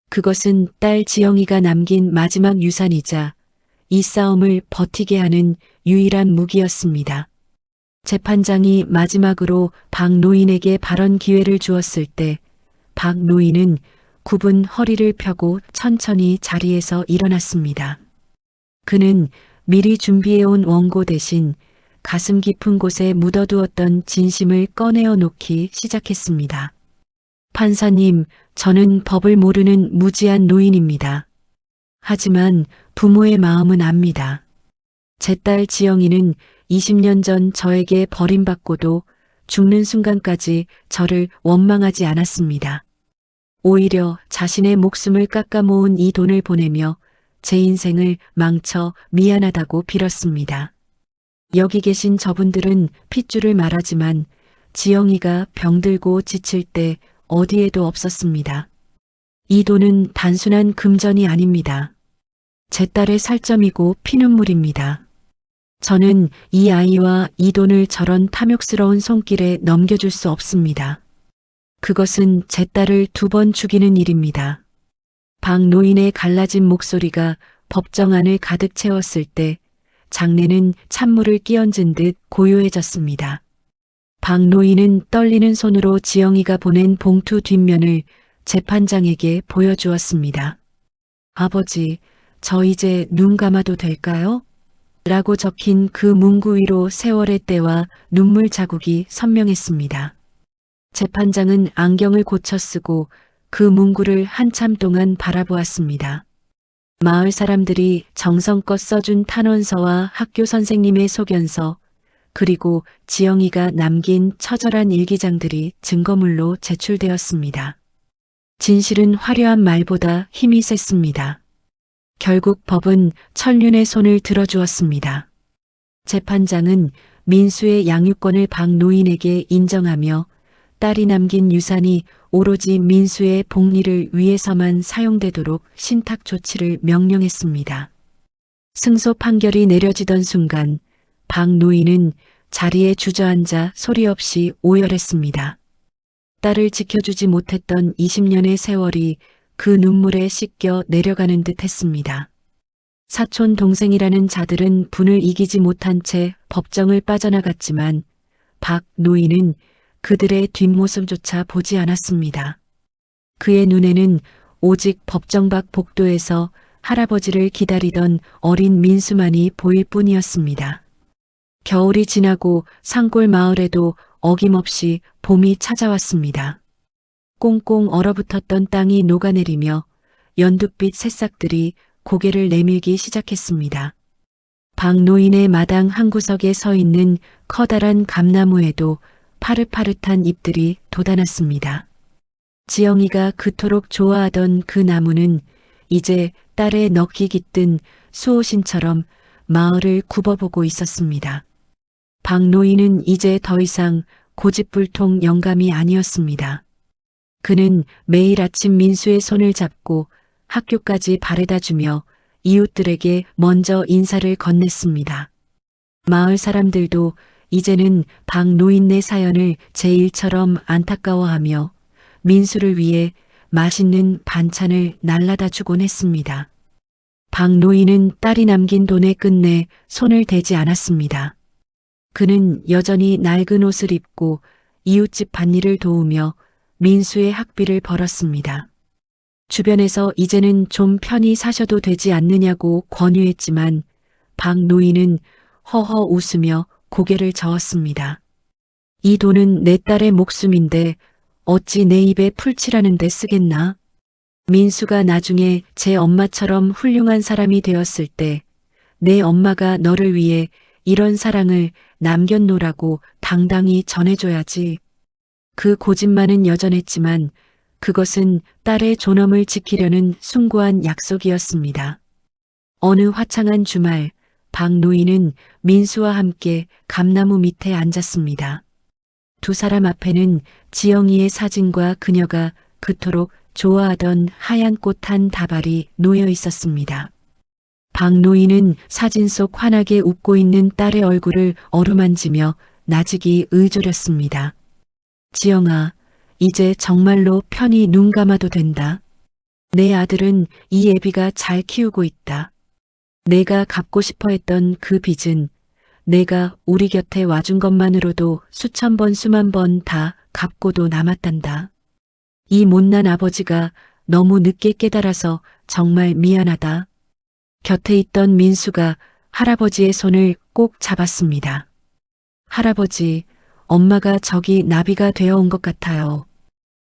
그것은 딸 지영이가 남긴 마지막 유산이자 이 싸움을 버티게 하는 유일한 무기였습니다. 재판장이 마지막으로 박 노인에게 발언 기회를 주었을 때 박 노인은 굽은 허리를 펴고 천천히 자리에서 일어났습니다. 그는 미리 준비해온 원고 대신 가슴 깊은 곳에 묻어두었던 진심을 꺼내어 놓기 시작했습니다. 판사님, 저는 법을 모르는 무지한 노인입니다. 하지만 부모의 마음은 압니다. 제 딸 지영이는 20년 전 저에게 버림받고도 죽는 순간까지 저를 원망하지 않았습니다. 오히려 자신의 목숨을 깎아 모은 이 돈을 보내며 제 인생을 망쳐 미안하다고 빌었습니다. 여기 계신 저분들은 핏줄을 말하지만 지영이가 병들고 지칠 때 어디에도 없었습니다. 이 돈은 단순한 금전이 아닙니다. 제 딸의 살점이고 피눈물입니다. 저는 이 아이와 이 돈을 저런 탐욕스러운 손길에 넘겨줄 수 없습니다. 그것은 제 딸을 2번 죽이는 일입니다. 박 노인의 갈라진 목소리가 법정 안을 가득 채웠을 때 장내는 찬물을 끼얹은 듯 고요해졌습니다. 박 노인은 떨리는 손으로 지영이가 보낸 봉투 뒷면을 재판장에게 보여주었습니다. 아버지, 저 이제 눈 감아도 될까요? 라고 적힌 그 문구 위로 세월의 때와 눈물 자국이 선명했습니다. 재판장은 안경을 고쳐 쓰고 그 문구를 한참 동안 바라보았습니다. 마을 사람들이 정성껏 써준 탄원서와 학교 선생님의 소견서, 그리고 지영이가 남긴 처절한 일기장들이 증거물로 제출되었습니다. 진실은 화려한 말보다 힘이 셌습니다. 결국 법은 천륜의 손을 들어주었습니다. 재판장은 민수의 양육권을 박 노인에게 인정하며 딸이 남긴 유산이 오로지 민수의 복리를 위해서만 사용되도록 신탁 조치를 명령했습니다. 승소 판결이 내려지던 순간 박 노인은 자리에 주저앉아 소리 없이 오열했습니다. 딸을 지켜주지 못했던 20년의 세월이 그 눈물에 씻겨 내려가는 듯 했습니다. 사촌 동생이라는 자들은 분을 이기지 못한 채 법정을 빠져나갔지만 박 노인은 그들의 뒷모습조차 보지 않았습니다. 그의 눈에는 오직 법정 밖 복도에서 할아버지를 기다리던 어린 민수만이 보일 뿐이었습니다. 겨울이 지나고 산골 마을에도 어김없이 봄이 찾아왔습니다. 꽁꽁 얼어붙었던 땅이 녹아내리며 연두빛 새싹들이 고개를 내밀기 시작했습니다. 박 노인의 마당 한 구석에 서 있는 커다란 감나무에도 파릇파릇한 잎들이 돋아났습니다. 지영이가 그토록 좋아하던 그 나무는 이제 딸의 넋이 깃든 수호신처럼 마을을 굽어보고 있었습니다. 박 노인은 이제 더 이상 고집불통 영감이 아니었습니다. 그는 매일 아침 민수의 손을 잡고 학교까지 바래다주며 이웃들에게 먼저 인사를 건넸습니다. 마을 사람들도 이제는 박 노인네 사연을 제 일처럼 안타까워하며 민수를 위해 맛있는 반찬을 날라다 주곤 했습니다. 박 노인은 딸이 남긴 돈에 끝내 손을 대지 않았습니다. 그는 여전히 낡은 옷을 입고 이웃집 밭일을 도우며 민수의 학비를 벌었습니다. 주변에서 이제는 좀 편히 사셔도 되지 않느냐고 권유했지만 박 노인은 허허 웃으며 고개를 저었습니다. 이 돈은 내 딸의 목숨인데 어찌 내 입에 풀칠하는 데 쓰겠나? 민수가 나중에 제 엄마처럼 훌륭한 사람이 되었을 때 내 엄마가 너를 위해 이런 사랑을 남겼노라고 당당히 전해줘야지. 그 고집만은 여전했지만 그것은 딸의 존엄을 지키려는 숭고한 약속이었습니다. 어느 화창한 주말 박 노인은 민수와 함께 감나무 밑에 앉았습니다. 두 사람 앞에는 지영이의 사진과 그녀가 그토록 좋아하던 하얀 꽃 한 다발이 놓여 있었습니다. 박 노인은 사진 속 환하게 웃고 있는 딸의 얼굴을 어루만지며 나직이 의졸였습니다. 지영아, 이제 정말로 편히 눈 감아도 된다. 내 아들은 이 애비가 잘 키우고 있다. 내가 갚고 싶어 했던 그 빚은 내가 우리 곁에 와준 것만으로도 수천 번 수만 번 다 갚고도 남았단다. 이 못난 아버지가 너무 늦게 깨달아서 정말 미안하다. 곁에 있던 민수가 할아버지의 손을 꼭 잡았습니다. 할아버지, 엄마가 저기 나비가 되어온 것 같아요.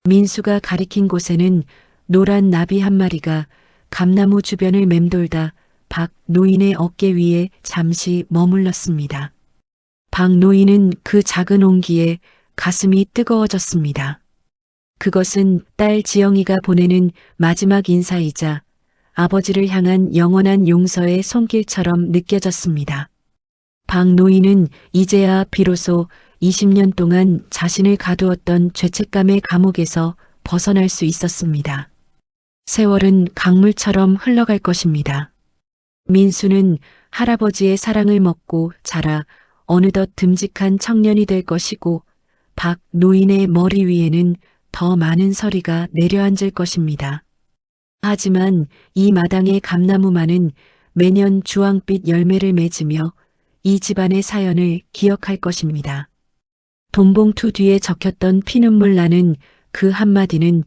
민수가 가리킨 곳에는 노란 나비 한 마리가 감나무 주변을 맴돌다 박 노인의 어깨 위에 잠시 머물렀습니다. 박 노인은 그 작은 온기에 가슴이 뜨거워졌습니다. 그것은 딸 지영이가 보내는 마지막 인사이자 아버지를 향한 영원한 용서의 손길처럼 느껴졌습니다. 박노인은 이제야 비로소 20년 동안 자신을 가두었던 죄책감의 감옥에서 벗어날 수 있었습니다. 세월은 강물처럼 흘러갈 것입니다. 민수는 할아버지의 사랑을 먹고 자라 어느덧 듬직한 청년이 될 것이고 박 노인의 머리 위에는 더 많은 서리가 내려앉을 것입니다. 하지만 이 마당의 감나무만은 매년 주황빛 열매를 맺으며 이 집안의 사연을 기억할 것입니다. 돈봉투 뒤에 적혔던 피눈물 나는 그 한마디는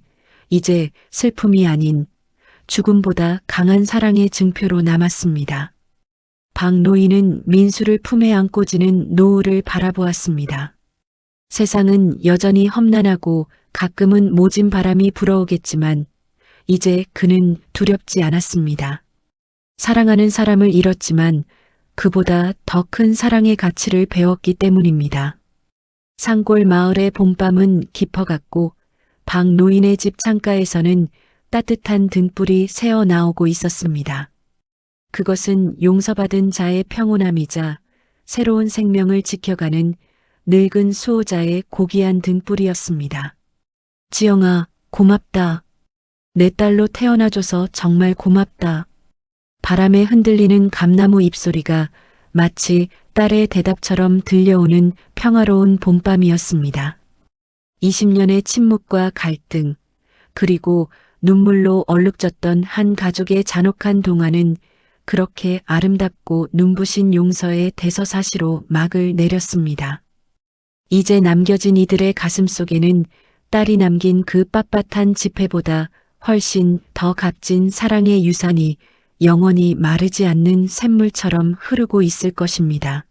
이제 슬픔이 아닌 죽음보다 강한 사랑의 증표로 남았습니다. 박노인은 민수를 품에 안고 지는 노을을 바라보았습니다. 세상은 여전히 험난하고 가끔은 모진 바람이 불어오겠지만 이제 그는 두렵지 않았습니다. 사랑하는 사람을 잃었지만 그보다 더 큰 사랑의 가치를 배웠기 때문입니다. 산골 마을의 봄밤은 깊어갔고 박노인의 집 창가에서는 따뜻한 등불이 새어 나오고 있었습니다. 그것은 용서받은 자의 평온함이자 새로운 생명을 지켜가는 늙은 수호자의 고귀한 등불이었습니다. 지영아, 고맙다. 내 딸로 태어나줘서 정말 고맙다. 바람에 흔들리는 감나무 잎소리가 마치 딸의 대답처럼 들려오는 평화로운 봄밤이었습니다. 20년의 침묵과 갈등, 그리고 눈물로 얼룩졌던 한 가족의 잔혹한 동화는 그렇게 아름답고 눈부신 용서의 대서사시로 막을 내렸습니다. 이제 남겨진 이들의 가슴 속에는 딸이 남긴 그 빳빳한 지폐보다 훨씬 더 값진 사랑의 유산이 영원히 마르지 않는 샘물처럼 흐르고 있을 것입니다.